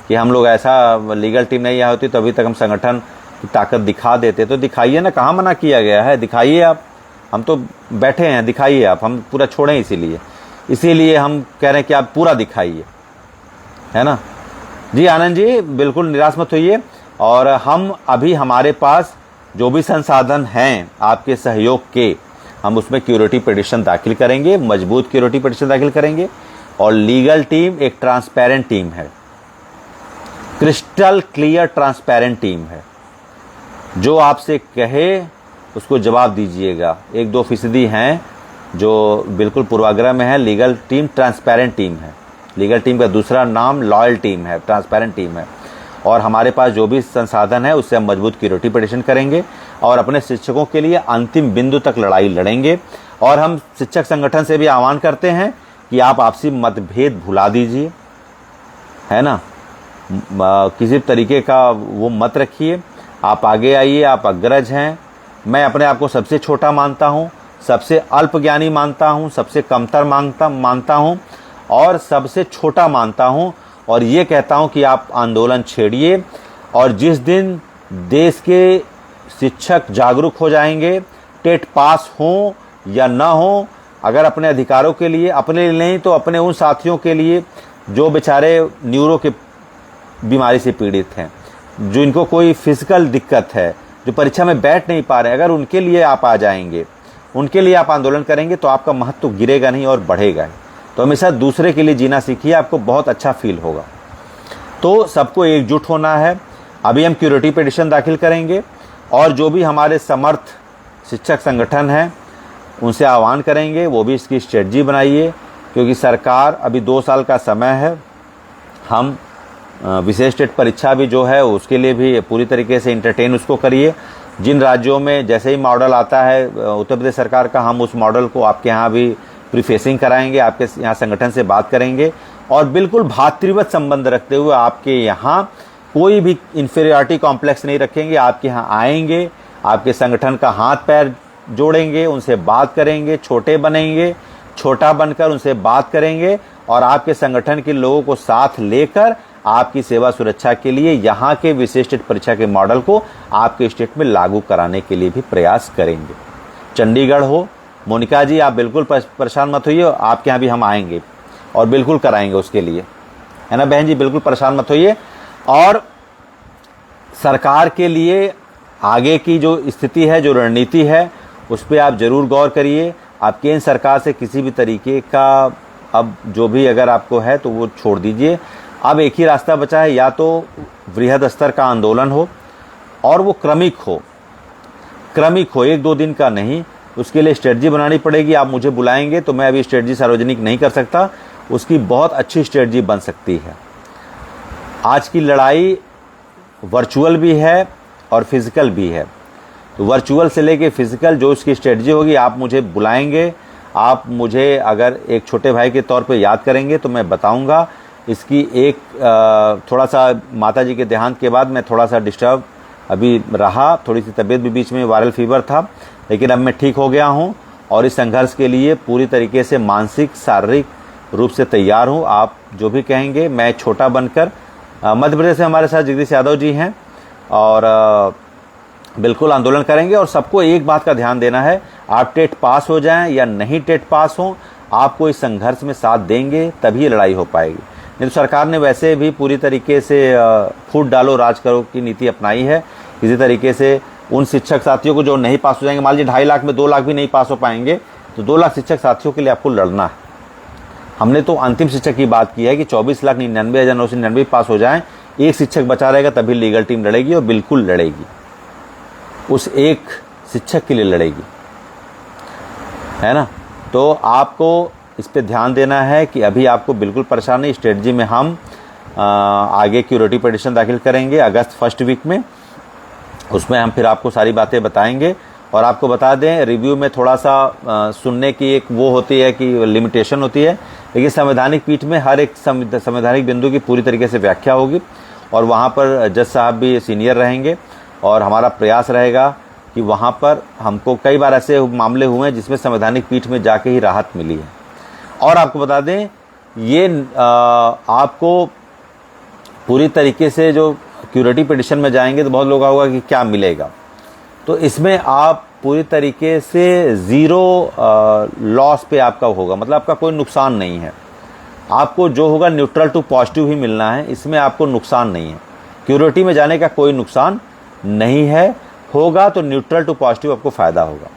कि हम लोग ऐसा, लीगल टीम नहीं आई होती तो अभी तक हम संगठन की ताकत दिखा देते। तो दिखाइए ना, कहाँ मना किया गया है, दिखाइए आप। हम तो बैठे हैं, दिखाइए आप। हम पूरा छोड़ें इसीलिए हम कह रहे हैं कि आप पूरा दिखाइए, है ना। जी आनंद जी, बिल्कुल निराश मत होइए। और हम अभी हमारे पास जो भी संसाधन हैं आपके सहयोग के, हम उसमें क्यूरिटी पिटीशन दाखिल करेंगे, मजबूत क्यूरिटी पिटीशन दाखिल करेंगे। और लीगल टीम एक ट्रांसपेरेंट टीम है, क्रिस्टल क्लियर ट्रांसपेरेंट टीम है। जो आपसे कहे उसको जवाब दीजिएगा। 1-2% हैं जो बिल्कुल पूर्वाग्रह में है। लीगल टीम ट्रांसपेरेंट टीम है। लीगल टीम का दूसरा नाम लॉयल टीम है, ट्रांसपेरेंट टीम है। और हमारे पास जो भी संसाधन है उससे हम मजबूत क्यूरिटी पिटीशन करेंगे और अपने शिक्षकों के लिए अंतिम बिंदु तक लड़ाई लड़ेंगे। और हम शिक्षक संगठन से भी आह्वान करते हैं कि आप आपसी मतभेद भुला दीजिए, है ना। किसी तरीके का वो मत रखिए। आप आगे आइए, आप अग्रज हैं। मैं अपने आप को सबसे छोटा मानता हूँ, सबसे अल्प ज्ञानी मानता हूँ, सबसे कमतर मानता हूँ और सबसे छोटा मानता हूँ। और ये कहता हूँ कि आप आंदोलन छेड़िए। और जिस दिन देश के शिक्षक जागरूक हो जाएंगे, टेट पास हों या ना हो, अगर अपने अधिकारों के लिए, अपने लिए नहीं तो अपने उन साथियों के लिए जो बेचारे न्यूरो के बीमारी से पीड़ित हैं, जो इनको कोई फिजिकल दिक्कत है, जो परीक्षा में बैठ नहीं पा रहे, अगर उनके लिए आप आ जाएंगे, उनके लिए आप आंदोलन करेंगे तो आपका महत्व गिरेगा नहीं और बढ़ेगा। तो हमेशा दूसरे के लिए जीना सीखिए, आपको बहुत अच्छा फील होगा। तो सबको एकजुट होना है। अभी हम क्यूरिटी पिटीशन दाखिल करेंगे और जो भी हमारे समर्थ शिक्षक संगठन हैं उनसे आह्वान करेंगे वो भी इसकी स्ट्रेटजी बनाइए, क्योंकि सरकार अभी 2 साल का समय है। हम विशेष टेट परीक्षा भी जो है उसके लिए भी पूरी तरीके से इंटरटेन उसको करिए। जिन राज्यों में जैसे ही मॉडल आता है उत्तर प्रदेश सरकार का, हम उस मॉडल को आपके यहाँ भी प्रीफेसिंग कराएंगे, आपके यहाँ संगठन से बात करेंगे और बिल्कुल भातृवत संबंध रखते हुए आपके यहाँ कोई भी इंफीरियरिटी कॉम्प्लेक्स नहीं रखेंगे। आपके यहाँ आएंगे, आपके संगठन का हाथ पैर जोड़ेंगे, उनसे बात करेंगे, छोटे बनेंगे, छोटा बनकर उनसे बात करेंगे और आपके संगठन के लोगों को साथ लेकर आपकी सेवा सुरक्षा के लिए यहाँ के विशिष्ट परीक्षा के मॉडल को आपके स्टेट में लागू कराने के लिए भी प्रयास करेंगे। चंडीगढ़ हो, मोनिका जी आप बिल्कुल परेशान मत होइए, आपके यहाँ भी हम आएंगे और बिल्कुल कराएंगे उसके लिए, है ना बहन जी, बिल्कुल परेशान मत होइए। और सरकार के लिए आगे की जो स्थिति है, जो रणनीति है, उस पर आप जरूर गौर करिए। आप केंद्र सरकार से किसी भी तरीके का अब जो भी अगर आपको है तो वो छोड़ दीजिए। अब एक ही रास्ता बचा है, या तो वृहद स्तर का आंदोलन हो और वो क्रमिक हो, 1-2 दिन का नहीं। उसके लिए स्ट्रेटजी बनानी पड़ेगी। आप मुझे बुलाएंगे तो मैं अभी स्ट्रेटजी सार्वजनिक नहीं कर सकता, उसकी बहुत अच्छी स्ट्रेटजी बन सकती है। आज की लड़ाई वर्चुअल भी है और फिजिकल भी है। तो वर्चुअल से लेके फिजिकल जो उसकी स्ट्रेटजी होगी, आप मुझे बुलाएंगे, आप मुझे अगर एक छोटे भाई के तौर पे याद करेंगे तो मैं बताऊंगा। इसकी एक थोड़ा सा माता जी के देहांत के बाद मैं थोड़ा सा डिस्टर्ब अभी रहा, थोड़ी सी तबीयत भी बीच में, वायरल फीवर था, लेकिन अब मैं ठीक हो गया हूं और इस संघर्ष के लिए पूरी तरीके से मानसिक शारीरिक रूप से तैयार हूं। आप जो भी कहेंगे, मैं छोटा बनकर मध्य प्रदेश से हमारे साथ जगदीश यादव जी हैं और बिल्कुल आंदोलन करेंगे। और सबको एक बात का ध्यान देना है, आप टेट पास हो जाएं या नहीं टेट पास हो, आपको इस संघर्ष में साथ देंगे तभी लड़ाई हो पाएगी। नहीं तो सरकार ने वैसे भी पूरी तरीके से फूट डालो राज करो की नीति अपनाई है। इसी तरीके से उन शिक्षक साथियों को जो नहीं पास हो जाएंगे, मान लीजिए 2.5 लाख में 2 लाख भी नहीं पास हो पाएंगे, तो 2 लाख शिक्षक साथियों के लिए आपको लड़ना है। हमने तो अंतिम शिक्षक की बात की है कि 24,99,999 पास हो जाएं, एक शिक्षक बचा रहेगा तभी लीगल टीम लड़ेगी और बिल्कुल लड़ेगी, उस एक शिक्षक के लिए लड़ेगी, है ना। तो आपको इस पे ध्यान देना है कि अभी आपको बिल्कुल परेशान नहीं। स्ट्रेटजी में हम आगे क्यूरेटिव पिटीशन दाखिल करेंगे अगस्त फर्स्ट वीक में, उसमें हम फिर आपको सारी बातें बताएंगे। और आपको बता दें, रिव्यू में थोड़ा सा सुनने की एक वो होती है कि लिमिटेशन होती है, लेकिन संवैधानिक पीठ में हर एक संवैधानिक बिंदु की पूरी तरीके से व्याख्या होगी और वहाँ पर जज साहब भी सीनियर रहेंगे और हमारा प्रयास रहेगा कि वहाँ पर हमको कई बार ऐसे मामले हुए हैं जिसमें संवैधानिक पीठ में जाके ही राहत मिली है। और आपको बता दें, ये आपको पूरी तरीके से जो क्यूरेटिव पिटीशन में जाएंगे तो बहुत लोग होगा कि क्या मिलेगा, तो इसमें आप पूरी तरीके से ज़ीरो लॉस पे आपका होगा, मतलब आपका कोई नुकसान नहीं है। आपको जो होगा न्यूट्रल टू पॉजिटिव ही मिलना है, इसमें आपको नुकसान नहीं है। क्यूरेटिव में जाने का कोई नुकसान नहीं है, होगा तो न्यूट्रल टू पॉजिटिव आपको फ़ायदा होगा।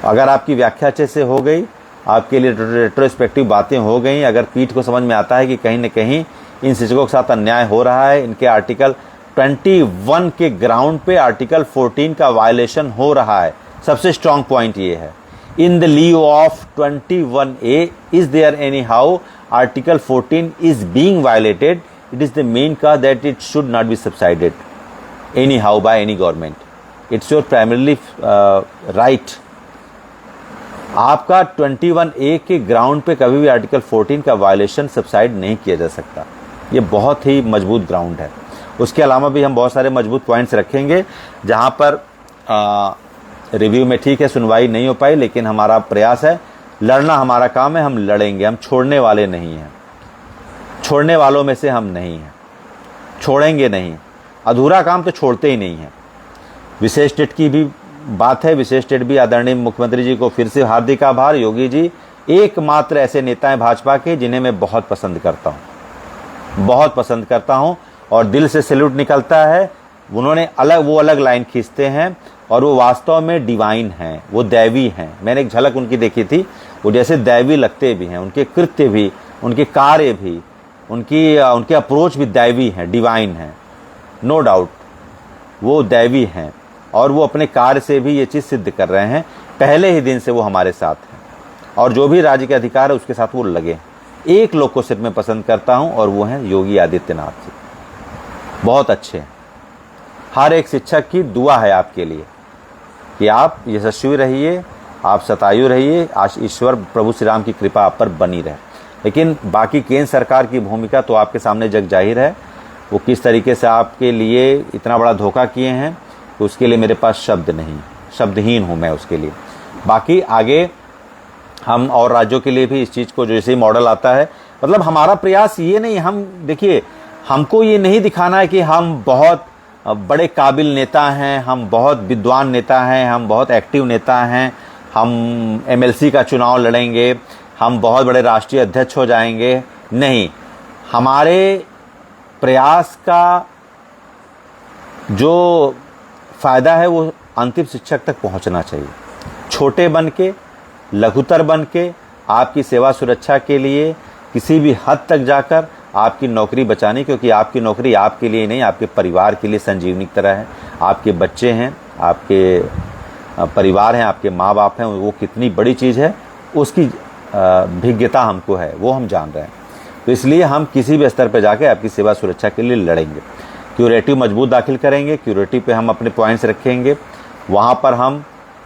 अगर आपकी व्याख्या अच्छे से हो गई, आपके लिए रेट्रोस्पेक्टिव बातें हो गई, अगर पीठ को समझ में आता है कि कहीं न कहीं इन शिक्षकों के साथ अन्याय हो रहा है, इनके आर्टिकल 21 के ग्राउंड पे आर्टिकल 14 का वायलेशन हो रहा है, सबसे स्ट्रॉन्ग पॉइंट ये है, in the leave of 21A is there anyhow article 14 is being violated, it is the main cause that it should not be subsided anyhow by any government, it's your primarily right. आपका 21A के ground पे कभी भी article 14 का violation subside नहीं किया जा सकता, ये बहुत ही मजबूत ग्राउंड है। उसके अलावा भी हम बहुत सारे मजबूत पॉइंट्स रखेंगे जहां पर रिव्यू में ठीक है सुनवाई नहीं हो पाई, लेकिन हमारा प्रयास है, लड़ना हमारा काम है, हम लड़ेंगे, हम छोड़ने वाले नहीं हैं, छोड़ने वालों में से हम नहीं हैं, छोड़ेंगे नहीं, अधूरा काम तो छोड़ते ही नहीं हैं। विशेष टेट की भी बात है, विशेष टेट भी आदरणीय मुख्यमंत्री जी को फिर से हार्दिक आभार। योगी जी एकमात्र ऐसे नेता हैं भाजपा के जिन्हें मैं बहुत पसंद करता हूँ, बहुत पसंद करता हूँ और दिल से सैल्यूट निकलता है। उन्होंने वो अलग लाइन खींचते हैं और वो वास्तव में डिवाइन हैं, वो दैवी हैं। मैंने एक झलक उनकी देखी थी, वो जैसे दैवी लगते भी हैं, उनके कृत्य भी, उनके कार्य भी, उनके अप्रोच भी दैवी हैं, डिवाइन हैं, नो डाउट वो दैवी हैं और वो अपने कार्य से भी ये चीज़ सिद्ध कर रहे हैं। पहले ही दिन से वो हमारे साथ हैं और जो भी राज्य के अधिकार है उसके साथ वो लगे। एक लोग को सिर्फ मैं पसंद करता हूं और वो हैं योगी आदित्यनाथ जी, बहुत अच्छे हैं। हर एक शिक्षक की दुआ है आपके लिए कि आप यशस्वी रहिए, आप शतायु रहिए, ईश्वर प्रभु श्री राम की कृपा आप पर बनी रहे। लेकिन बाकी केंद्र सरकार की भूमिका तो आपके सामने जग जाहिर है, वो किस तरीके से आपके लिए इतना बड़ा धोखा किए हैं, तो उसके लिए मेरे पास शब्द नहीं, शब्दहीन हूँ मैं उसके लिए। बाकी आगे हम और राज्यों के लिए भी इस चीज़ को जैसे ही मॉडल आता है, मतलब हमारा प्रयास ये नहीं, हम देखिए हमको ये नहीं दिखाना है कि हम बहुत बड़े काबिल नेता हैं, हम बहुत विद्वान नेता हैं, हम बहुत एक्टिव नेता हैं, हम MLC का चुनाव लड़ेंगे, हम बहुत बड़े राष्ट्रीय अध्यक्ष हो जाएंगे, नहीं। हमारे प्रयास का जो फ़ायदा है वो अंतिम शिक्षक तक पहुंचना चाहिए। छोटे बन के, लघुतर बन के, आपकी सेवा सुरक्षा के लिए किसी भी हद तक जाकर आपकी नौकरी बचानी, क्योंकि आपकी नौकरी आपके लिए नहीं, आपके परिवार के लिए संजीवनी की तरह है। आपके बच्चे हैं, आपके परिवार हैं, आपके माँ बाप हैं, वो कितनी बड़ी चीज़ है, उसकी भिज्ञता हमको है, वो हम जान रहे हैं। तो इसलिए हम किसी भी स्तर पर जाकर आपकी सेवा सुरक्षा के लिए लड़ेंगे। क्यूरेटिव मजबूत दाखिल करेंगे, क्यूरेटिव पे हम अपने पॉइंट्स रखेंगे, वहाँ पर हम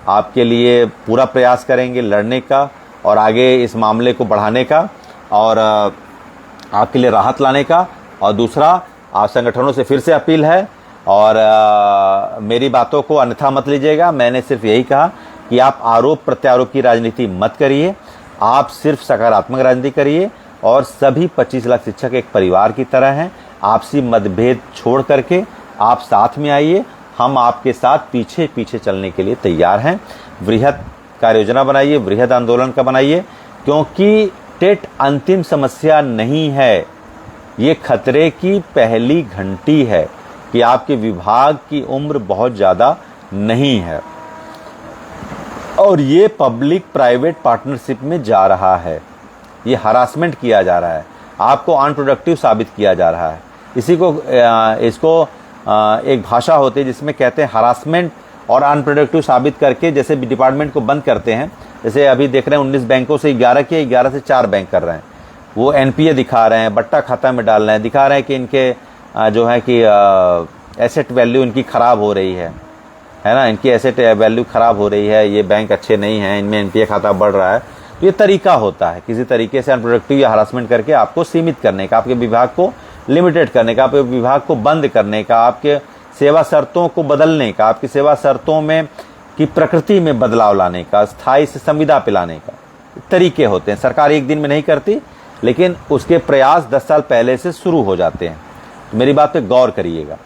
आपके लिए पूरा प्रयास करेंगे लड़ने का और आगे इस मामले को बढ़ाने का और आपके लिए राहत लाने का। और दूसरा, आप संगठनों से फिर से अपील है और मेरी बातों को अन्यथा मत लीजिएगा। मैंने सिर्फ यही कहा कि आप आरोप प्रत्यारोप की राजनीति मत करिए, आप सिर्फ सकारात्मक राजनीति करिए और सभी 25 लाख शिक्षक एक परिवार की तरह हैं। आपसी मतभेद छोड़ करके आप साथ में आइए, हम आपके साथ पीछे पीछे चलने के लिए तैयार हैं। वृहद कार्य योजना बनाइए, वृहद आंदोलन का बनाइए, क्योंकि टेट अंतिम समस्या नहीं है, ये खतरे की पहली घंटी है कि आपके विभाग की उम्र बहुत ज़्यादा नहीं है और ये पब्लिक प्राइवेट पार्टनरशिप में जा रहा है, ये हरासमेंट किया जा रहा है, आपको अनप्रोडक्टिव साबित किया जा रहा है। इसको एक भाषा होती है जिसमें कहते हैं हरासमेंट और अनप्रोडक्टिव साबित करके जैसे डिपार्टमेंट को बंद करते हैं। जैसे अभी देख रहे हैं 19 बैंकों से 11 किए, 11 से 4 बैंक कर रहे हैं, वो एनपीए दिखा रहे हैं, बट्टा खाता में डाल रहे हैं, दिखा रहे हैं कि इनके जो है कि एसेट वैल्यू इनकी ख़राब हो रही है ना, इनकी एसेट वैल्यू ख़राब हो रही है, ये बैंक अच्छे नहीं हैं, इनमें एनपीए खाता बढ़ रहा है। तो ये तरीका होता है किसी तरीके से अनप्रोडक्टिव या हरासमेंट करके आपको सीमित करने का, आपके विभाग को लिमिटेड करने का, आपके विभाग को बंद करने का, आपके सेवा शर्तों को बदलने का, आपकी सेवा शर्तों में की प्रकृति में बदलाव लाने का, स्थायी से संविदा पिलाने का तरीके होते हैं। सरकार एक दिन में नहीं करती, लेकिन उसके प्रयास 10 साल पहले से शुरू हो जाते हैं। तो मेरी बात पे गौर करिएगा,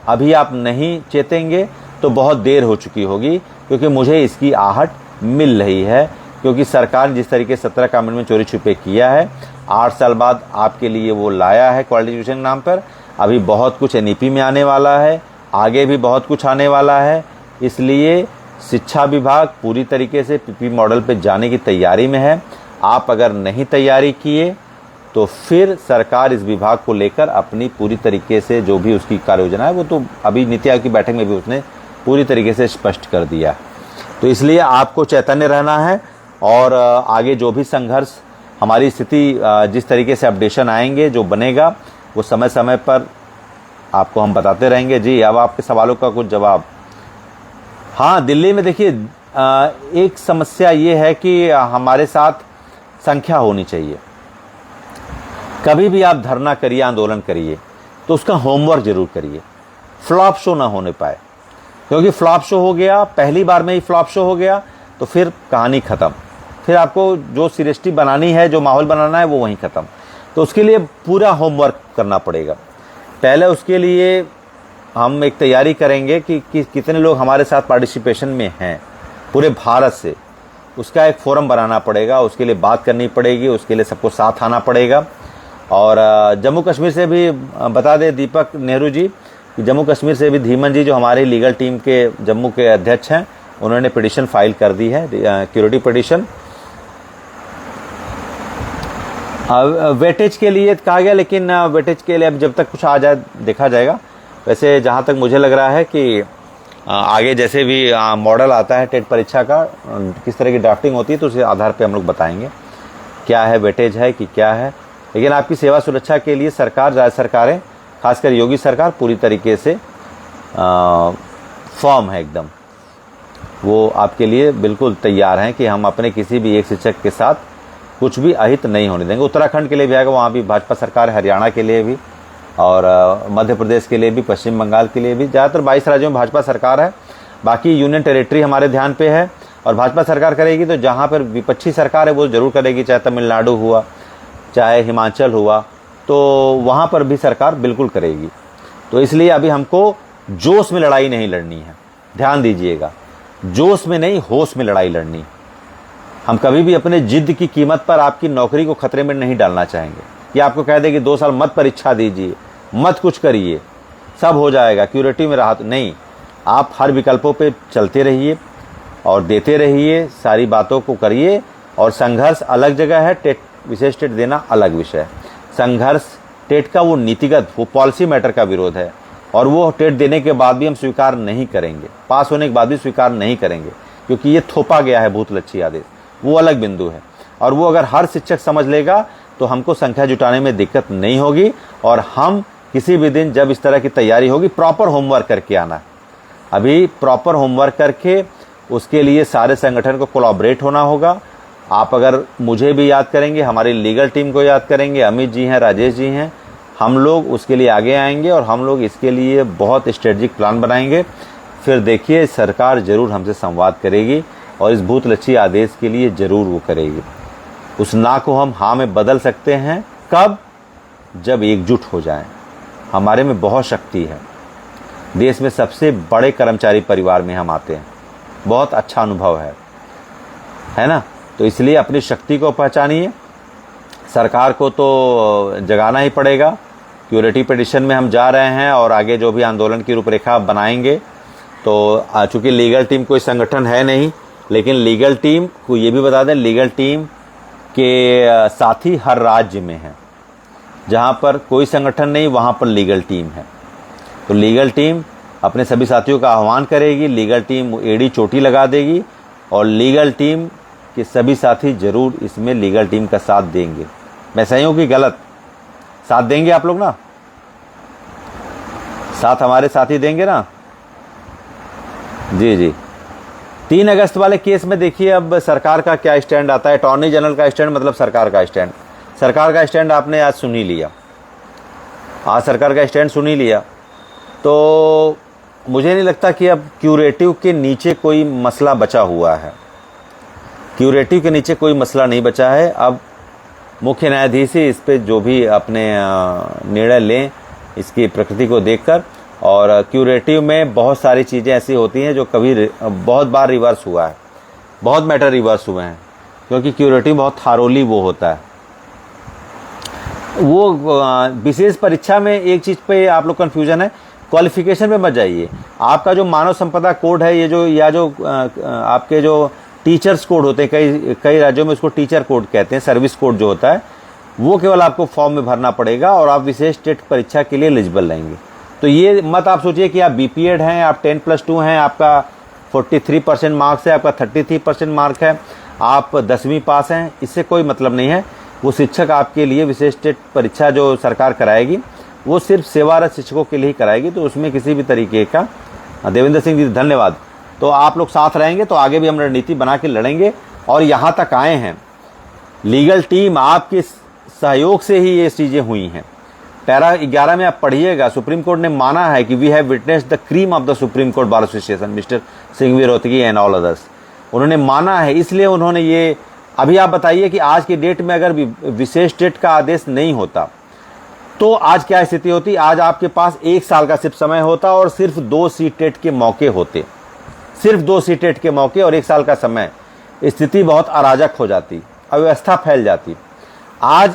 अभी आप नहीं चेतेंगे तो बहुत देर हो चुकी होगी, क्योंकि मुझे इसकी आहट मिल रही है। क्योंकि सरकार जिस तरीके 17 का अमेंडमेंट चोरी छुपे किया है, 8 साल बाद आपके लिए वो लाया है क्वालिटी एजुकेशन के नाम पर, अभी बहुत कुछ एनईपी में आने वाला है, आगे भी बहुत कुछ आने वाला है। इसलिए शिक्षा विभाग पूरी तरीके से पीपी मॉडल पे जाने की तैयारी में है। आप अगर नहीं तैयारी किए तो फिर सरकार इस विभाग को लेकर अपनी पूरी तरीके से जो भी उसकी कार्य योजना है, वो तो अभी नीति आयोग की बैठक में भी उसने पूरी तरीके से स्पष्ट कर दिया। तो इसलिए आपको चैतन्य रहना है और आगे जो भी संघर्ष, हमारी स्थिति जिस तरीके से अपडेशन आएंगे, जो बनेगा वो समय समय पर आपको हम बताते रहेंगे। जी, अब आपके सवालों का कुछ जवाब। हाँ, दिल्ली में देखिए एक समस्या ये है कि हमारे साथ संख्या होनी चाहिए। कभी भी आप धरना करिए, आंदोलन करिए, तो उसका होमवर्क जरूर करिए, फ्लॉप शो ना होने पाए। क्योंकि फ्लॉप शो हो गया, पहली बार में ही फ्लॉप शो हो गया तो फिर कहानी ख़त्म। फिर आपको जो सीरियसटी बनानी है, जो माहौल बनाना है, वो वहीं ख़त्म। तो उसके लिए पूरा होमवर्क करना पड़ेगा। पहले उसके लिए हम एक तैयारी करेंगे कि कितने लोग हमारे साथ पार्टिसिपेशन में हैं पूरे भारत से। उसका एक फोरम बनाना पड़ेगा, उसके लिए बात करनी पड़ेगी, उसके लिए सबको साथ आना पड़ेगा। और जम्मू कश्मीर से भी बता दें दीपक नेहरू जी, जम्मू कश्मीर से भी धीमन जी जो हमारे लीगल टीम के जम्मू के अध्यक्ष हैं, उन्होंने पिटीशन फाइल कर दी है, क्यूरिटी पिटीशन। वेटेज के लिए कहा गया, लेकिन वेटेज के लिए अब जब तक कुछ आ जाए देखा जाएगा। वैसे जहाँ तक मुझे लग रहा है कि आगे जैसे भी मॉडल आता है टेट परीक्षा का, किस तरह की ड्राफ्टिंग होती है, तो उसके आधार पे हम लोग बताएंगे क्या है, वेटेज है कि क्या है। लेकिन आपकी सेवा सुरक्षा के लिए सरकार, राज्य सरकारें, खासकर योगी सरकार पूरी तरीके से फर्म है एकदम। वो आपके लिए बिल्कुल तैयार हैं कि हम अपने किसी भी एक शिक्षक के साथ कुछ भी अहित नहीं होने देंगे। उत्तराखंड के लिए भी आएगा, वहाँ भी भाजपा सरकार है, हरियाणा के लिए भी, और मध्य प्रदेश के लिए भी, पश्चिम बंगाल के लिए भी। ज़्यादातर 22 राज्यों में भाजपा सरकार है, बाकी यूनियन टेरिटरी हमारे ध्यान पे है। और भाजपा सरकार करेगी तो जहाँ पर विपक्षी सरकार है वो ज़रूर करेगी, चाहे तमिलनाडु हुआ, चाहे हिमाचल हुआ, तो वहाँ पर भी सरकार बिल्कुल करेगी। तो इसलिए अभी हमको जोश में लड़ाई नहीं लड़नी है, ध्यान दीजिएगा, जोश में नहीं, होश में लड़ाई लड़नी। हम कभी भी अपने जिद की कीमत पर आपकी नौकरी को खतरे में नहीं डालना चाहेंगे कि आपको कह दे कि 2 साल मत परीक्षा दीजिए, मत कुछ करिए, सब हो जाएगा, क्यूरेटिव में राहत नहीं। आप हर विकल्पों पे चलते रहिए और देते रहिए, सारी बातों को करिए। और संघर्ष अलग जगह है, टेट विशेष टेट देना अलग विषय है। संघर्ष टेट का वो नीतिगत, वो पॉलिसी मैटर का विरोध है, और वो टेट देने के बाद भी हम स्वीकार नहीं करेंगे, पास होने के बाद भी स्वीकार नहीं करेंगे, क्योंकि ये थोपा गया है भूतलच्छी आदेश, वो अलग बिंदु है। और वो अगर हर शिक्षक समझ लेगा तो हमको संख्या जुटाने में दिक्कत नहीं होगी। और हम किसी भी दिन जब इस तरह की तैयारी होगी, प्रॉपर होमवर्क करके आना। अभी प्रॉपर होमवर्क करके उसके लिए सारे संगठन को कोलैबोरेट होना होगा। आप अगर मुझे भी याद करेंगे, हमारी लीगल टीम को याद करेंगे, अमित जी हैं, राजेश जी हैं, हम लोग उसके लिए आगे आएंगे और हम लोग इसके लिए बहुत स्ट्रेटेजिक प्लान बनाएंगे। फिर देखिए सरकार ज़रूर हमसे संवाद करेगी और इस भूतलच्छी आदेश के लिए ज़रूर वो करेगी। उस ना को हम हाँ में बदल सकते हैं कब? जब एकजुट हो जाएं। हमारे में बहुत शक्ति है। देश में सबसे बड़े कर्मचारी परिवार में हम आते हैं, बहुत अच्छा अनुभव है ना। तो इसलिए अपनी शक्ति को पहचानिए। सरकार को तो जगाना ही पड़ेगा। क्यूरेटिव पिटिशन में हम जा रहे हैं और आगे जो भी आंदोलन की रूपरेखा बनाएंगे। तो चूँकि लीगल टीम कोई संगठन है नहीं, लेकिन लीगल टीम को ये भी बता दें, लीगल टीम के साथी हर राज्य में हैं। जहाँ पर कोई संगठन नहीं वहाँ पर लीगल टीम है। तो लीगल टीम अपने सभी साथियों का आह्वान करेगी, लीगल टीम एड़ी चोटी लगा देगी और लीगल टीम के सभी साथी जरूर इसमें लीगल टीम का साथ देंगे। मैं सही हूँ कि गलत? साथ देंगे आप लोग ना? साथ हमारे साथी देंगे ना? जी जी। 3 अगस्त वाले केस में देखिए अब सरकार का क्या स्टैंड आता है। अटॉर्नी जनरल का स्टैंड मतलब सरकार का स्टैंड। सरकार का स्टैंड आपने आज सुन ही लिया, आज सरकार का स्टैंड सुन ही लिया। तो मुझे नहीं लगता कि अब क्यूरेटिव के नीचे कोई मसला बचा हुआ है। क्यूरेटिव के नीचे कोई मसला नहीं बचा है। अब मुख्य न्यायाधीश ही इस पे जो भी अपने निर्णय लें इसकी प्रकृति को देखकर। और क्यूरेटिव में बहुत सारी चीज़ें ऐसी होती हैं जो कभी बहुत बार रिवर्स हुआ है, बहुत मैटर रिवर्स हुए हैं, क्योंकि क्यूरेटिव बहुत थारोली वो होता है। वो विशेष परीक्षा में एक चीज़ पे आप लोग कन्फ्यूजन है, क्वालिफिकेशन पे मत जाइए। आपका जो मानव संपदा कोड है, ये जो या जो आपके जो टीचर्स कोड होते हैं, कई राज्यों में उसको टीचर कोड कहते हैं, सर्विस कोड जो होता है, वो केवल आपको फॉर्म में भरना पड़ेगा और आप विशेष टेट परीक्षा के लिए एलिजिबल रहेंगे। तो ये मत आप सोचिए कि आप बीपीएड हैं, आप 10+2 हैं, आपका 43% मार्क्स है, आपका 33% मार्क है, आप 10वीं पास हैं, इससे कोई मतलब नहीं है। वो शिक्षक आपके लिए विशेष टेट परीक्षा जो सरकार कराएगी वो सिर्फ सेवारत शिक्षकों के लिए ही कराएगी। तो उसमें किसी भी तरीके का, देवेंद्र सिंह जी धन्यवाद। तो आप लोग साथ रहेंगे तो आगे भी हम रणनीति बना के लड़ेंगे और यहाँ तक आए हैं। लीगल टीम आपके सहयोग से ही ये चीज़ें हुई हैं। पैरा 11 में आप पढ़िएगा, सुप्रीम कोर्ट ने माना है कि we have witnessed the cream of the supreme court bar association mister Singhvi Rohatgi and all others. उन्होंने माना है, इसलिए उन्होंने ये। अभी आप बताइए कि आज की डेट में अगर विशेष टेट का आदेश नहीं होता तो आज क्या स्थिति होती? आज आपके पास 1 साल का सिर्फ समय होता और सिर्फ 2 सीटेट के मौके होते, सिर्फ 2 सीटेट के मौके और 1 साल का समय। स्थिति बहुत अराजक हो जाती, अव्यवस्था फैल जाती। आज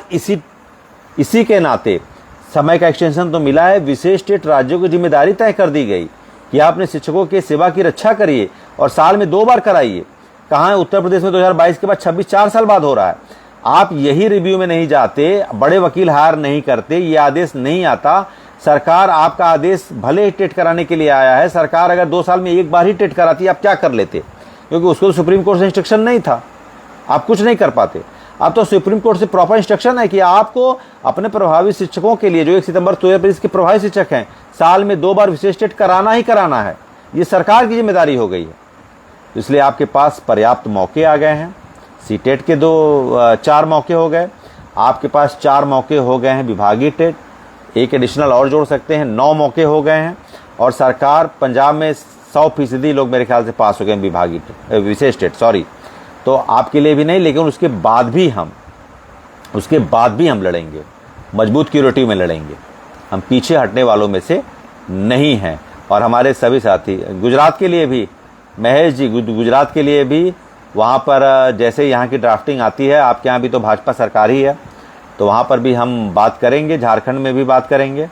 इसी के नाते समय का एक्सटेंशन तो मिला है। विशेष टेट राज्यों की जिम्मेदारी तय कर दी गई कि आप अपने शिक्षकों के सेवा की रक्षा करिए और साल में 2 बार कराइए। कहाँ है? उत्तर प्रदेश में 2022 के बाद 26 4 साल बाद हो रहा है। आप यही रिव्यू में नहीं जाते, बड़े वकील हायर नहीं करते, ये आदेश नहीं आता। सरकार आपका आदेश भले ही टेट कराने के लिए आया है, सरकार अगर 2 साल में 1 बार ही टेट कराती आप क्या कर लेते? क्योंकि उसको सुप्रीम कोर्ट से इंस्ट्रक्शन नहीं था, आप कुछ नहीं कर पाते। अब तो सुप्रीम कोर्ट से प्रॉपर इंस्ट्रक्शन है कि आपको अपने प्रभावी शिक्षकों के लिए, जो 1 सितंबर 2025 के प्रभावी शिक्षक हैं, साल में 2 बार विशेष टेट कराना ही कराना है। ये सरकार की जिम्मेदारी हो गई है। इसलिए आपके पास पर्याप्त मौके आ गए हैं। सीटेट के 4 मौके हो गए, आपके पास 4 मौके हो गए हैं विभागीय टेट, 1 एडिशनल और जोड़ सकते हैं, 9 मौके हो गए हैं। और सरकार पंजाब में 100% लोग मेरे ख्याल से पास हो गए विभागीय टेट, विशेष टेट, सॉरी। तो आपके लिए भी नहीं, लेकिन उसके बाद भी हम लड़ेंगे, मजबूत क्यूरेटिव में लड़ेंगे। हम पीछे हटने वालों में से नहीं हैं। और हमारे सभी साथी, गुजरात के लिए भी महेश जी, गुजरात के लिए भी वहाँ पर जैसे यहाँ की ड्राफ्टिंग आती है, आपके यहाँ भी तो भाजपा सरकार ही है, तो वहाँ पर भी हम बात करेंगे। झारखंड में भी बात करेंगे,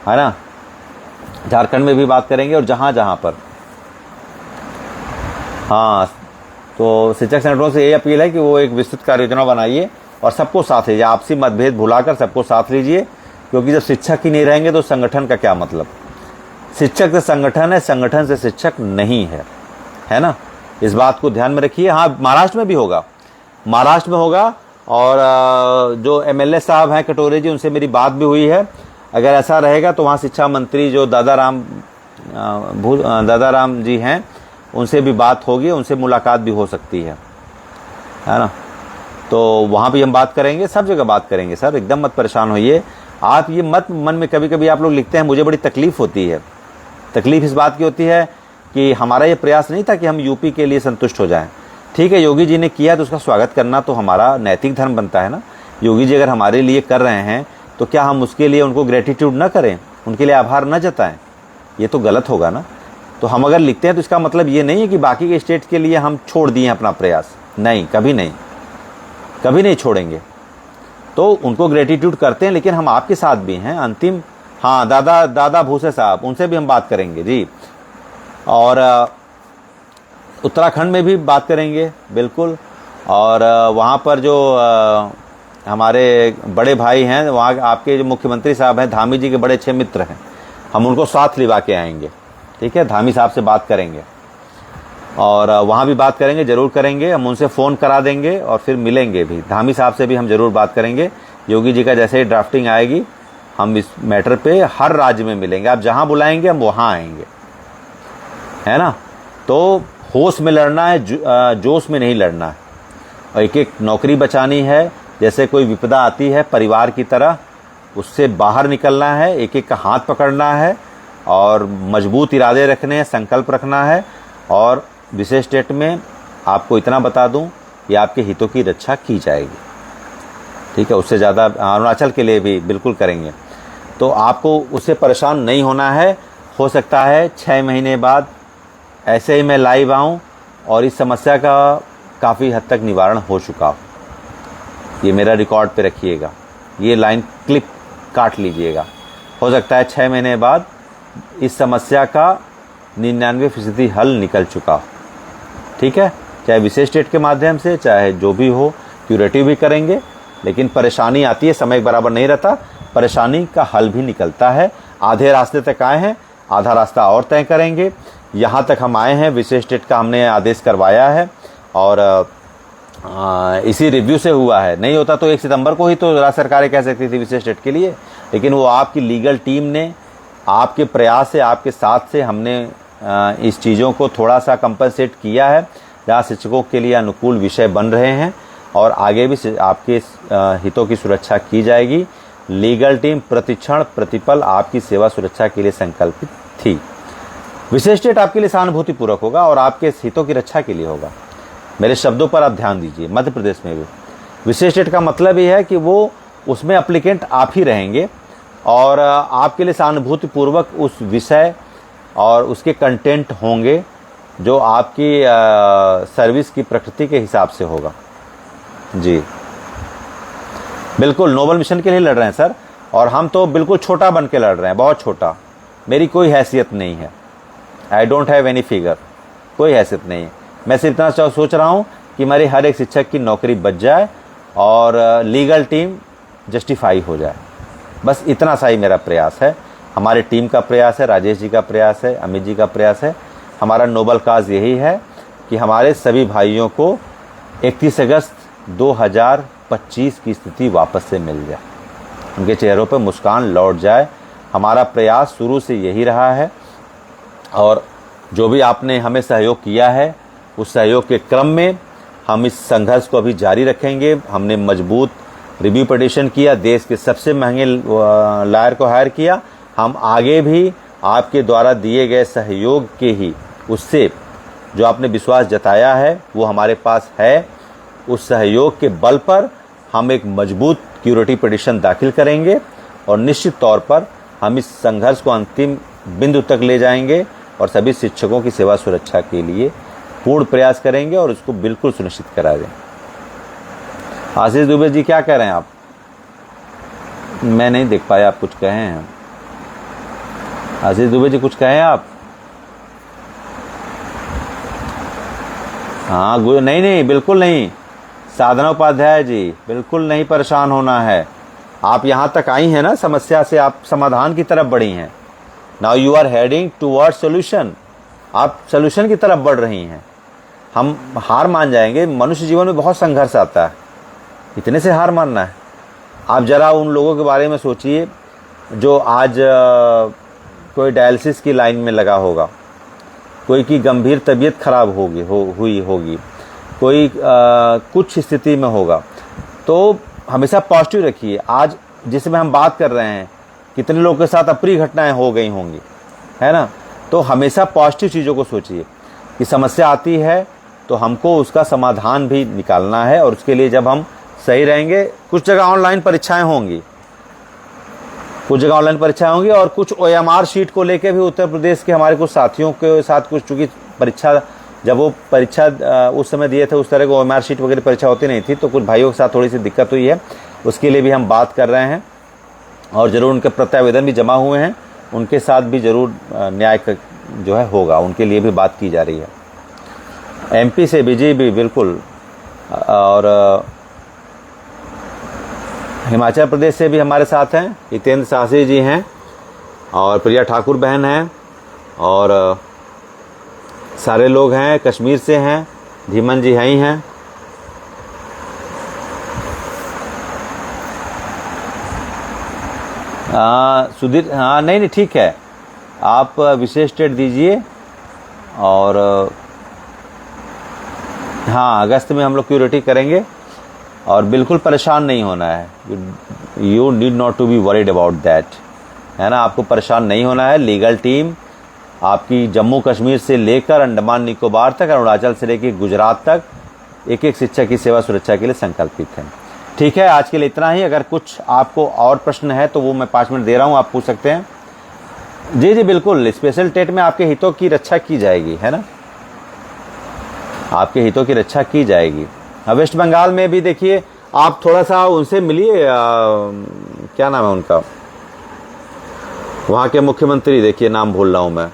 है ना, झारखंड में भी बात करेंगे। और जहाँ जहाँ पर, हाँ, तो शिक्षक संगठनों से ये अपील है कि वो एक विस्तृत कार्य योजना बनाइए और सबको साथ लीजिए, आपसी मतभेद भुलाकर सबको साथ लीजिए। क्योंकि जब शिक्षक ही नहीं रहेंगे तो संगठन का क्या मतलब? शिक्षक से संगठन है, संगठन से शिक्षक नहीं है ना। इस बात को ध्यान में रखिए। हाँ, महाराष्ट्र में भी होगा, महाराष्ट्र में होगा। और जो एमएलए साहब हैं कटोरे जी, उनसे मेरी बात भी हुई है। अगर ऐसा रहेगा तो वहाँ शिक्षा मंत्री जो दादाराम जी हैं, उनसे भी बात होगी, उनसे मुलाकात भी हो सकती है ना। तो वहाँ भी हम बात करेंगे, सब जगह बात करेंगे सर, एकदम मत परेशान होइए आप। ये मत मन में, कभी कभी आप लोग लिखते हैं, मुझे बड़ी तकलीफ होती है। तकलीफ इस बात की होती है कि हमारा ये प्रयास नहीं था कि हम यूपी के लिए संतुष्ट हो जाएं। ठीक है, योगी जी ने किया तो उसका स्वागत करना तो हमारा नैतिक धर्म बनता है ना। योगी जी अगर हमारे लिए कर रहे हैं तो क्या हम उसके लिए उनको ग्रेटिट्यूड ना करें, उनके लिए आभार न जताएं? ये तो गलत होगा ना। तो हम अगर लिखते हैं तो इसका मतलब ये नहीं है कि बाकी के स्टेट के लिए हम छोड़ दिए अपना प्रयास, नहीं, कभी नहीं, कभी नहीं छोड़ेंगे। तो उनको ग्रेटिट्यूड करते हैं, लेकिन हम आपके साथ भी हैं अंतिम। हाँ, दादा भूसे साहब, उनसे भी हम बात करेंगे जी, और उत्तराखंड में भी बात करेंगे बिल्कुल। और वहाँ पर जो हमारे बड़े भाई हैं, वहाँ आपके जो मुख्यमंत्री साहब हैं, धामी जी के बड़े अच्छे मित्र हैं, हम उनको साथ लिवा के आएंगे, ठीक है। धामी साहब से बात करेंगे और वहाँ भी बात करेंगे, ज़रूर करेंगे। हम उनसे फ़ोन करा देंगे और फिर मिलेंगे भी। धामी साहब से भी हम ज़रूर बात करेंगे। योगी जी का जैसे ही ड्राफ्टिंग आएगी, हम इस मैटर पे हर राज्य में मिलेंगे। आप जहाँ बुलाएंगे हम वहाँ आएंगे, है ना। तो होश में लड़ना है, जोश में नहीं लड़ना है। और एक एक नौकरी बचानी है। जैसे कोई विपदा आती है परिवार की तरह, उससे बाहर निकलना है, एक एक का हाथ पकड़ना है और मजबूत इरादे रखने हैं, संकल्प रखना है। और विशेष स्टेट में आपको इतना बता दूं कि आपके हितों की रक्षा की जाएगी, ठीक है। उससे ज़्यादा अरुणाचल के लिए भी बिल्कुल करेंगे। तो आपको उससे परेशान नहीं होना है। हो सकता है 6 महीने बाद ऐसे ही मैं लाइव आऊँ और इस समस्या का काफ़ी हद तक निवारण हो चुका हो। ये मेरा रिकॉर्ड पे रखिएगा, ये लाइन क्लिप काट लीजिएगा। हो सकता है 6 महीने बाद इस समस्या का 99% हल निकल चुका हो, ठीक है। चाहे विशेष स्टेट के माध्यम से, चाहे जो भी हो, क्यूरेटिव भी करेंगे। लेकिन परेशानी आती है, समय बराबर नहीं रहता, परेशानी का हल भी निकलता है। आधे रास्ते तक आए हैं, आधा रास्ता और तय करेंगे। यहाँ तक हम आए हैं, विशेष स्टेट का हमने आदेश करवाया है और इसी रिव्यू से हुआ है। नहीं होता तो 1 सितंबर को ही तो राज्य सरकारें कह सकती थी विशेष स्टेट के लिए, लेकिन वो आपकी लीगल टीम ने, आपके प्रयास से, आपके साथ से हमने इस चीज़ों को थोड़ा सा कंपनसेट किया है, जहाँ शिक्षकों के लिए अनुकूल विषय बन रहे हैं और आगे भी आपके हितों की सुरक्षा की जाएगी। लीगल टीम प्रतिक्षण प्रतिपल आपकी सेवा सुरक्षा के लिए संकल्पित थी। विशेष स्टेट आपके लिए सहानुभूतिपूर्वक होगा और आपके हितों की रक्षा के लिए होगा। मेरे शब्दों पर आप ध्यान दीजिए। मध्य प्रदेश में भी विशेष स्टेट का मतलब ये है कि वो उसमें एप्लीकेंट आप ही रहेंगे और आपके लिए सहानुभूतिपूर्वक उस विषय और उसके कंटेंट होंगे जो आपकी सर्विस की प्रकृति के हिसाब से होगा। जी बिल्कुल, नोबल मिशन के लिए लड़ रहे हैं सर, और हम तो बिल्कुल छोटा बन के लड़ रहे हैं, बहुत छोटा। मेरी कोई हैसियत नहीं है, I don't have any figure, कोई हैसियत नहीं है। मैं सिर्फ इतना सोच रहा हूँ कि मेरे हर एक शिक्षक की नौकरी बच जाए और लीगल टीम जस्टिफाई हो जाए, बस इतना सा ही मेरा प्रयास है। हमारी टीम का प्रयास है, राजेश जी का प्रयास है, अमित जी का प्रयास है। हमारा नोबल काज यही है कि हमारे सभी भाइयों को 31 अगस्त 2025 की स्थिति वापस से मिल जाए, उनके चेहरों पर मुस्कान लौट जाए। हमारा प्रयास शुरू से यही रहा है और जो भी आपने हमें सहयोग किया है, उस सहयोग के क्रम में हम इस संघर्ष को अभी जारी रखेंगे। हमने मजबूत रिव्यू पिटीशन किया, देश के सबसे महंगे लॉयर को हायर किया। हम आगे भी आपके द्वारा दिए गए सहयोग के ही, उससे जो आपने विश्वास जताया है वो हमारे पास है, उस सहयोग के बल पर हम एक मजबूत क्यूरेटिव पिटीशन दाखिल करेंगे और निश्चित तौर पर हम इस संघर्ष को अंतिम बिंदु तक ले जाएंगे और सभी शिक्षकों की सेवा सुरक्षा के लिए पूर्ण प्रयास करेंगे और उसको बिल्कुल सुनिश्चित करा दें। आशीष दुबे जी क्या कह रहे हैं आप? मैं नहीं देख पाया, आप कुछ कहे हैं? आशीष दुबे जी कुछ कहें आप? हाँ, नहीं, बिल्कुल नहीं। साधना उपाध्याय जी, बिल्कुल नहीं परेशान होना है। आप यहाँ तक आई हैं ना, समस्या से आप समाधान की तरफ बढ़ी हैं। Now you are heading toward solution, आप सोल्यूशन की तरफ बढ़ रही हैं। हम हार मान जाएंगे? मनुष्य जीवन में बहुत संघर्ष आता है, इतने से हार मानना है? आप जरा उन लोगों के बारे में सोचिए जो आज कोई डायलिसिस की लाइन में लगा होगा, कोई की गंभीर तबीयत खराब हुई होगी, कोई कुछ स्थिति में होगा। तो हमेशा पॉजिटिव रखिए। आज जिसमें हम बात कर रहे हैं, कितने लोगों के साथ अप्रिय घटनाएं हो गई होंगी, है ना। तो हमेशा पॉजिटिव चीज़ों को सोचिए कि समस्या आती है तो हमको उसका समाधान भी निकालना है और उसके लिए जब हम सही रहेंगे, कुछ जगह ऑनलाइन परीक्षाएं होंगी, कुछ जगह ऑनलाइन परीक्षा होंगी और कुछ OMR शीट को लेकर भी उत्तर प्रदेश के हमारे कुछ साथियों के साथ कुछ, चूँकि परीक्षा जब वो परीक्षा उस समय दिए थे उस तरह की OMR शीट वगैरह परीक्षा होती नहीं थी, तो कुछ भाइयों के साथ थोड़ी सी दिक्कत हुई है, उसके लिए भी हम बात कर रहे हैं और ज़रूर उनके प्रत्यावेदन भी जमा हुए हैं, उनके साथ भी ज़रूर न्याय जो है होगा, उनके लिए भी बात की जा रही है। MP से BJP बिल्कुल, और हिमाचल प्रदेश से भी हमारे साथ हैं, हितेंद्र साहसी जी हैं और प्रिया ठाकुर बहन हैं और सारे लोग हैं। कश्मीर से हैं, धीमन जी हैं ही हैं। सुधीर, हाँ नहीं ठीक है, आप विशेष स्टेट दीजिए और हाँ अगस्त में हम लोग क्यूरेटी करेंगे और बिल्कुल परेशान नहीं होना है। You need not to be worried about that, है ना, आपको परेशान नहीं होना है। लीगल टीम आपकी जम्मू कश्मीर से लेकर अंडमान निकोबार तक, अरुणाचल से लेकर गुजरात तक एक एक शिक्षक की सेवा सुरक्षा के लिए संकल्पित है। ठीक है, आज के लिए इतना ही। अगर कुछ आपको और प्रश्न है तो वो मैं 5 मिनट दे रहा हूँ, आप पूछ सकते हैं। जी जी बिल्कुल, स्पेशल टेट में आपके हितों की रक्षा की जाएगी, है ना, आपके हितों की रक्षा की जाएगी। वेस्ट बंगाल में भी देखिए, आप थोड़ा सा उनसे मिलिए, क्या नाम है उनका, वहाँ के मुख्यमंत्री, देखिए नाम भूल रहा हूँ मैं,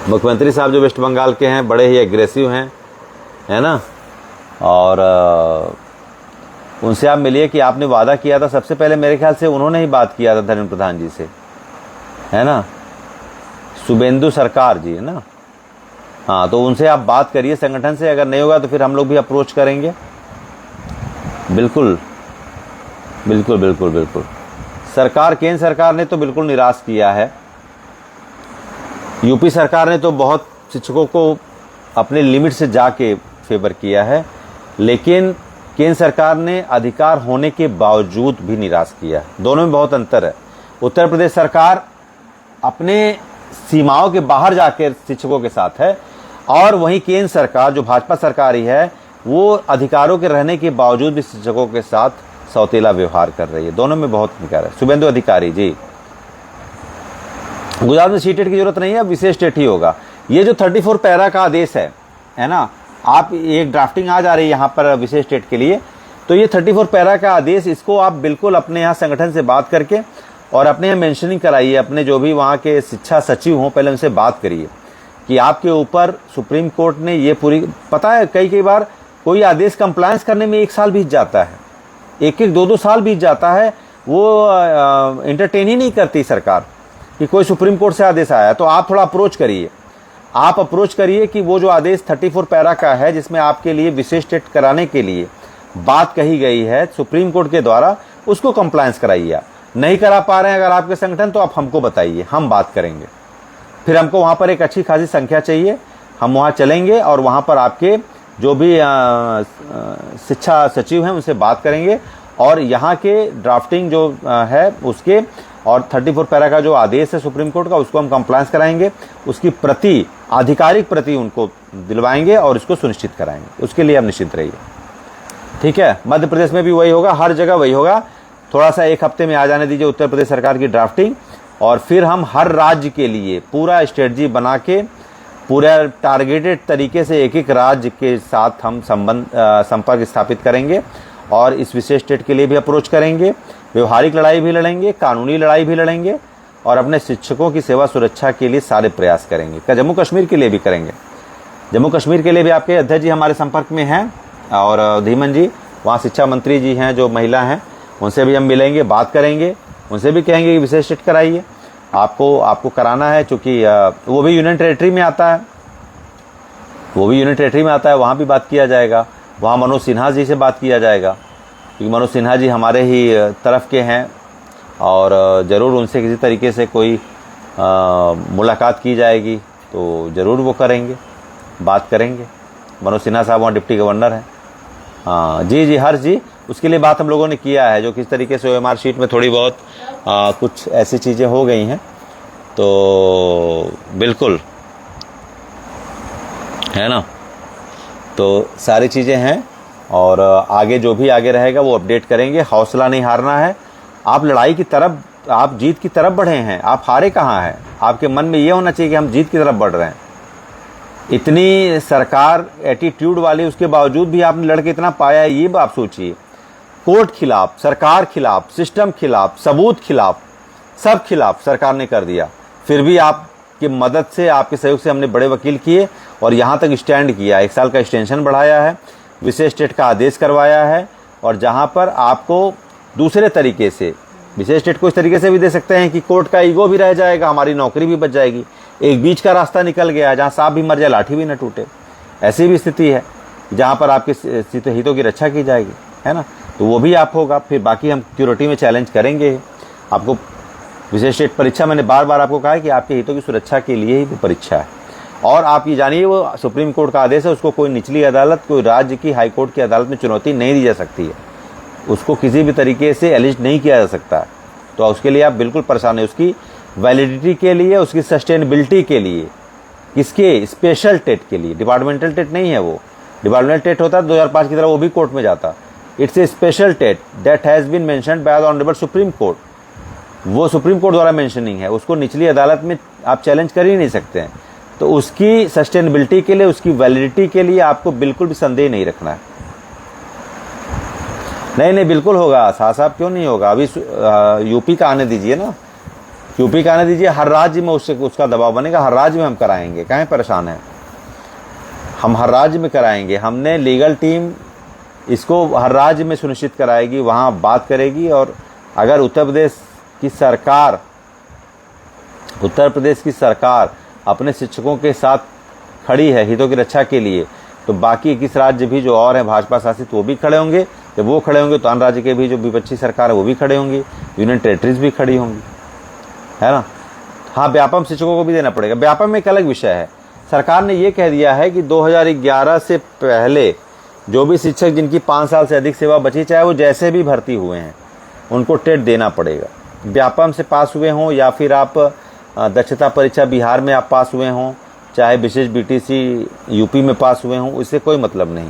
मुख्यमंत्री साहब जो वेस्ट बंगाल के हैं, बड़े ही एग्रेसिव हैं, है ना, और उनसे आप मिलिए कि आपने वादा किया था, सबसे पहले मेरे ख्याल से उन्होंने ही बात किया था धर्मेंद्र प्रधान जी से, है ना, शुभेंदु सरकार जी, है ना, हाँ, तो उनसे आप बात करिए संगठन से। अगर नहीं होगा तो फिर हम लोग भी अप्रोच करेंगे। बिल्कुल बिल्कुल बिल्कुल बिल्कुल, सरकार, केंद्र सरकार ने तो बिल्कुल निराश किया है। यूपी सरकार ने तो बहुत शिक्षकों को अपने लिमिट से जाके फेवर किया है, लेकिन केंद्र सरकार ने अधिकार होने के बावजूद भी निराश किया। दोनों में बहुत अंतर है। उत्तर प्रदेश सरकार अपने सीमाओं के बाहर जाकर शिक्षकों के साथ है, और वहीं केंद्र सरकार जो भाजपा सरकार ही है, वो अधिकारों के रहने के बावजूद भी शिक्षकों के साथ सौतेला व्यवहार कर रही है। दोनों में बहुत अंतर है। शुभेंदु अधिकारी जी, गुजरात में सीटेट की जरूरत नहीं है, विशेष टेट ही होगा। ये जो 34 पैरा का आदेश है ना, आप एक ड्राफ्टिंग आ जा रही है यहाँ पर विशेष टेट के लिए, तो ये 34 पैरा का आदेश, इसको आप बिल्कुल अपने यहाँ संगठन से बात करके और अपने यहाँ मेंशनिंग कराइए, अपने जो भी वहाँ के शिक्षा सचिव हों, पहले उनसे बात करिए कि आपके ऊपर सुप्रीम कोर्ट ने ये पूरी, पता है कई बार कोई आदेश कंप्लायंस करने में 1 साल बीत जाता है, 1-1, 2-2 साल बीत जाता है, वो एंटरटेन ही नहीं करती सरकार कि कोई सुप्रीम कोर्ट से आदेश आया। तो आप थोड़ा अप्रोच करिए, आप अप्रोच करिए कि वो जो आदेश 34 पैरा का है, जिसमें आपके लिए विशेष टेट कराने के लिए बात कही गई है सुप्रीम कोर्ट के द्वारा, उसको कंप्लायंस कराइए। आप नहीं करा पा रहे हैं अगर आपके संगठन, तो आप हमको बताइए, हम बात करेंगे। फिर हमको वहाँ पर एक अच्छी खासी संख्या चाहिए, हम वहाँ चलेंगे और वहाँ पर आपके जो भी शिक्षा सचिव हैं उनसे बात करेंगे, और यहाँ के ड्राफ्टिंग जो है उसके, और 34 पैरा का जो आदेश है सुप्रीम कोर्ट का, उसको हम कंप्लायंस कराएंगे, उसकी प्रति, आधिकारिक प्रति उनको दिलवाएंगे और इसको सुनिश्चित कराएंगे। उसके लिए आप निश्चित रहिए, ठीक है। मध्य प्रदेश में भी वही होगा, हर जगह वही होगा। थोड़ा सा 1 हफ्ते में आ जाने दीजिए उत्तर प्रदेश सरकार की ड्राफ्टिंग, और फिर हम हर राज्य के लिए पूरा स्ट्रेटजी बना के, पूरा टारगेटेड तरीके से एक एक राज्य के साथ हम संपर्क स्थापित करेंगे, और इस विशेष स्टेट के लिए भी अप्रोच करेंगे। व्यवहारिक लड़ाई भी लड़ेंगे, कानूनी लड़ाई भी लड़ेंगे, और अपने शिक्षकों की सेवा सुरक्षा के लिए सारे प्रयास करेंगे। जम्मू कश्मीर के लिए भी करेंगे। जम्मू कश्मीर के लिए भी आपके अध्यक्ष जी हमारे संपर्क में हैं, और धीमन जी वहाँ शिक्षा मंत्री जी हैं, जो महिला हैं, उनसे भी हम मिलेंगे, बात करेंगे, उनसे भी कहेंगे कि विशेष टेट कराइए, आपको कराना है, चूँकि वो भी यूनियन टेरिटरी में आता है, वहाँ भी बात किया जाएगा। वहाँ मनोज सिन्हा जी से बात किया जाएगा, क्योंकि मनोज सिन्हा जी हमारे ही तरफ के हैं, और ज़रूर उनसे किसी तरीके से कोई मुलाकात की जाएगी तो ज़रूर वो करेंगे, बात करेंगे। मनोज सिन्हा साहब वहाँ डिप्टी गवर्नर हैं। हाँ जी हर्ष जी, उसके लिए बात हम लोगों ने किया है, जो किस तरीके से OMR शीट में थोड़ी बहुत कुछ ऐसी चीज़ें हो गई हैं, तो बिल्कुल, है ना, तो सारी चीज़ें हैं, और आगे जो भी आगे रहेगा वो अपडेट करेंगे। हौसला नहीं हारना है, आप लड़ाई की तरफ, आप जीत की तरफ बढ़े हैं, आप हारे कहाँ हैं। आपके मन में ये होना चाहिए कि हम जीत की तरफ बढ़ रहे हैं। इतनी सरकार एटीट्यूड वाली, उसके बावजूद भी आपने लड़के इतना पाया है, ये आप सोचिए। कोर्ट खिलाफ, सरकार खिलाफ, सिस्टम खिलाफ, सबूत खिलाफ, सब खिलाफ सरकार ने कर दिया। फिर भी आपकी मदद से, आपके सहयोग से हमने बड़े वकील किए और यहाँ तक स्टैंड किया। 1 साल का एक्सटेंशन बढ़ाया है, विशेष स्टेट का आदेश करवाया है, और जहाँ पर आपको दूसरे तरीके से, विशेष स्टेट को इस तरीके से भी दे सकते हैं कि कोर्ट का ईगो भी रह जाएगा, हमारी नौकरी भी बच जाएगी। एक बीच का रास्ता निकल गया, जहाँ सांप भी मर जाए लाठी भी न टूटे। ऐसी भी स्थिति है जहाँ पर आपके हितों की रक्षा की जाएगी, है ना। तो वो भी आप होगा। फिर बाकी हम क्यूरिटी में चैलेंज करेंगे आपको। विशेष स्टेट परीक्षा, मैंने बार बार आपको कहा है कि आपके हितों की सुरक्षा के लिए ही वो परीक्षा है। और आप ये जानिए, वो सुप्रीम कोर्ट का आदेश है, उसको कोई निचली अदालत, कोई राज्य की हाई कोर्ट की अदालत में चुनौती नहीं दी जा सकती है। उसको किसी भी तरीके से एलिज नहीं किया जा सकता है। तो उसके लिए आप बिल्कुल परेशान है। उसकी वैलिडिटी के लिए, उसकी सस्टेनेबिलिटी के लिए, किसके, स्पेशल टेट के लिए, डिपार्टमेंटल टेट नहीं है वो। डिपार्टमेंटल टेट होता 2005 की तरह, वो भी कोर्ट में जाता। It's a special TET that has been mentioned by the honourable supreme court. वो सुप्रीम कोर्ट द्वारा मेंशनिंग है, उसको निचली अदालत में आप चैलेंज कर ही नहीं सकते हैं। तो उसकी सस्टेनेबिलिटी के लिए, उसकी वैलिडिटी के लिए आपको बिल्कुल भी संदेह नहीं रखना है। नहीं, बिल्कुल होगा साहब, क्यों नहीं होगा। अभी यूपी का आने दीजिए ना, यूपी का आने दीजिए। हर राज्य में उसका दबाव बनेगा, हर राज्य में हम कराएंगे। काहे परेशान है, हम हर राज्य में कराएंगे। हमने लीगल टीम इसको हर राज्य में सुनिश्चित कराएगी, वहाँ बात करेगी। और अगर उत्तर प्रदेश की सरकार अपने शिक्षकों के साथ खड़ी है हितों की रक्षा के लिए, तो बाकी 21 राज्य भी जो और हैं भाजपा शासित, वो भी खड़े होंगे। जब वो खड़े होंगे तो अन्य राज्य के भी जो विपक्षी सरकार है वो भी खड़े होंगी, यूनियन टेरिटरीज भी खड़ी होंगी, है ना। हाँ, व्यापम शिक्षकों को भी देना पड़ेगा। व्यापम में एक अलग विषय है। सरकार ने ये कह दिया है कि 2011 से पहले जो भी शिक्षक जिनकी 5 साल से अधिक सेवा बची, चाहे वो जैसे भी भर्ती हुए हैं, उनको टेट देना पड़ेगा। व्यापम से पास हुए हों या फिर आप दक्षता परीक्षा बिहार में आप पास हुए हों, चाहे विशेष बीटीसी यूपी में पास हुए हों, इससे कोई मतलब नहीं।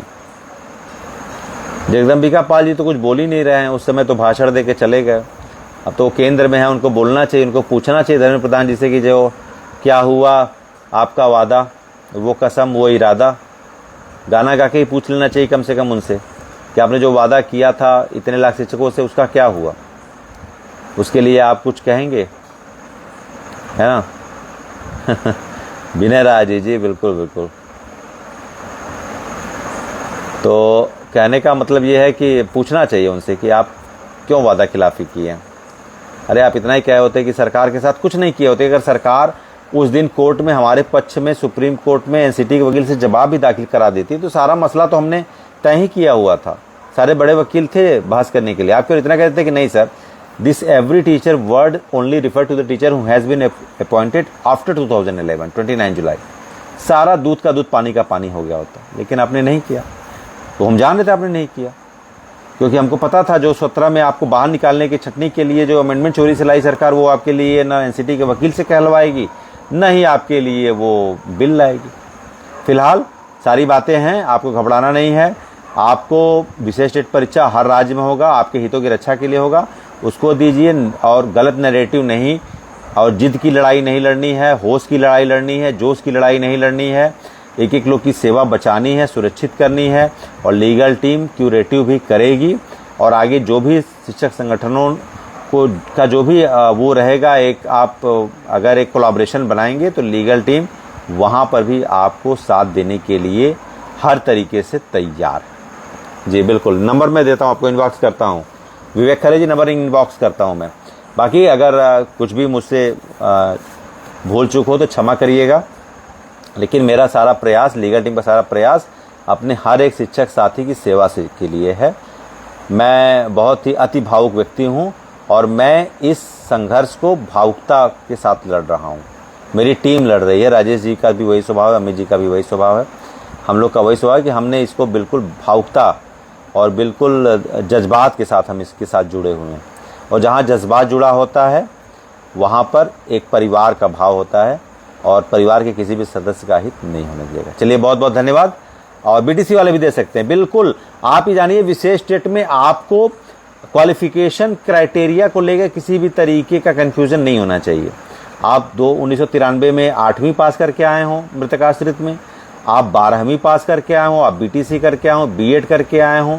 जगदम्बिका पाल जी तो कुछ बोल ही नहीं रहे हैं, उस समय तो भाषण दे के चले गए। अब तो केंद्र में है, उनको बोलना चाहिए, उनको पूछना चाहिए धर्मेंद्र प्रधान जी से कि जो क्या हुआ आपका वादा, वो कसम वो इरादा। गाना गा के ही पूछ लेना चाहिए कम से कम उनसे कि आपने जो वादा किया था इतने लाख शिक्षकों से, उसका क्या हुआ। उसके लिए आप कुछ कहेंगे, है ना। विनय राज जी, बिल्कुल। तो कहने का मतलब ये है कि पूछना चाहिए उनसे कि आप क्यों वादा खिलाफी किए हैं। अरे आप इतना ही कहे होते कि सरकार के साथ कुछ नहीं किए होते। अगर सरकार उस दिन कोर्ट में हमारे पक्ष में, सुप्रीम कोर्ट में एनसीटी के वकील से जवाब भी दाखिल करा देती, तो सारा मसला तो हमने तय ही किया हुआ था। सारे बड़े वकील थे बहस करने के लिए। आप क्यों इतना कहते कि नहीं sir, this every teacher word only refer to the teacher who has been appointed after 2011 29 July. सारा दूध का दूध पानी का पानी हो गया होता, लेकिन आपने नहीं किया। तो हम जान रहे थे आपने नहीं किया, क्योंकि हमको पता था जो 17 में आपको बाहर निकालने की छटनी के लिए जो अमेंडमेंट चोरी से लाई सरकार, वो आपके लिए ना एनसीटी के वकील से कहलवाएगी, न ही आपके लिए वो बिल लाएगी। फिलहाल सारी बातें हैं, आपको घबराना नहीं है। आपको विशेष स्टेट परीक्षा हर राज्य में होगा, आपके हितों की रक्षा के लिए होगा, उसको दीजिए। और गलत नैरेटिव नहीं, और जिद की लड़ाई नहीं लड़नी है, होश की लड़ाई लड़नी है, जोश की लड़ाई नहीं लड़नी है। एक एक लोग की सेवा बचानी है, सुरक्षित करनी है, और लीगल टीम क्यूरेटिव भी करेगी। और आगे जो भी शिक्षक संगठनों को का जो भी वो रहेगा, एक आप अगर एक कोलैबोरेशन बनाएंगे तो लीगल टीम वहाँ पर भी आपको साथ देने के लिए हर तरीके से तैयार है। जी बिल्कुल, नंबर मैं देता हूँ आपको, इनबॉक्स करता हूँ। विवेक खरे जी, नंबर इनबॉक्स करता हूँ मैं। बाकी अगर कुछ भी मुझसे भूल चूक हो तो क्षमा करिएगा, लेकिन मेरा सारा प्रयास, लीगल टीम का सारा प्रयास अपने हर एक शिक्षक साथी की सेवा से के लिए है। मैं बहुत ही अति भावुक व्यक्ति हूँ और मैं इस संघर्ष को भावुकता के साथ लड़ रहा हूँ। मेरी टीम लड़ रही है, राजेश जी का भी वही स्वभाव है, अमित जी का भी वही स्वभाव है, हम लोग का वही स्वभाव है कि हमने इसको बिल्कुल भावुकता और बिल्कुल जज्बात के साथ हम इसके साथ जुड़े हुए हैं। और जहाँ जज्बात जुड़ा होता है वहाँ पर एक परिवार का भाव होता है, और परिवार के किसी भी सदस्य का हित नहीं होने देगा। चलिए बहुत बहुत धन्यवाद। और बीटीसी वाले भी दे सकते हैं, बिल्कुल। आप ही जानिए, विशेष स्टेट में आपको क्वालिफिकेशन क्राइटेरिया को लेकर किसी भी तरीके का कंफ्यूजन नहीं होना चाहिए। आप 1993 में 8वीं पास करके आए हों मृतकाश्रित में, आप 12वीं पास करके आए हों, आप बीटीसी करके आए हों, बीएड करके आए हों,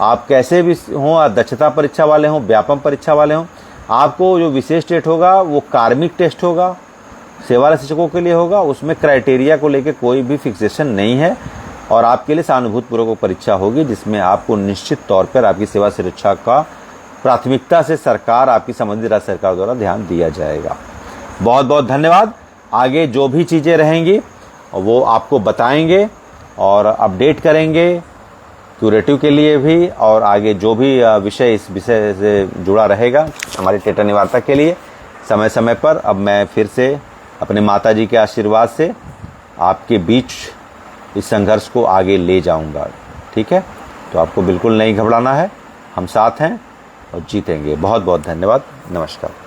आप कैसे भी हों, दक्षता परीक्षा वाले हों, व्यापम परीक्षा वाले हों, आपको जो विशेष टेस्ट होगा वो कार्मिक टेस्ट होगा, सेवारत शिक्षकों के लिए होगा। उसमें क्राइटेरिया को लेकर कोई भी फिक्सेशन नहीं है और आपके लिए सहानुभूतिपूर्वक परीक्षा होगी, जिसमें आपको निश्चित तौर पर आपकी सेवा सुरक्षा का प्राथमिकता से सरकार, आपकी संबंधित राज्य सरकार द्वारा ध्यान दिया जाएगा। बहुत बहुत धन्यवाद। आगे जो भी चीज़ें रहेंगी वो आपको बताएंगे और अपडेट करेंगे क्यूरेटिव के लिए भी, और आगे जो भी विषय इस विषय से जुड़ा रहेगा हमारी टेटा निवार्ता के लिए समय समय पर। अब मैं फिर से अपने माताजी के आशीर्वाद से आपके बीच इस संघर्ष को आगे ले जाऊंगा। ठीक है, तो आपको बिल्कुल नहीं घबराना है, हम साथ हैं और जीतेंगे। बहुत बहुत धन्यवाद। नमस्कार।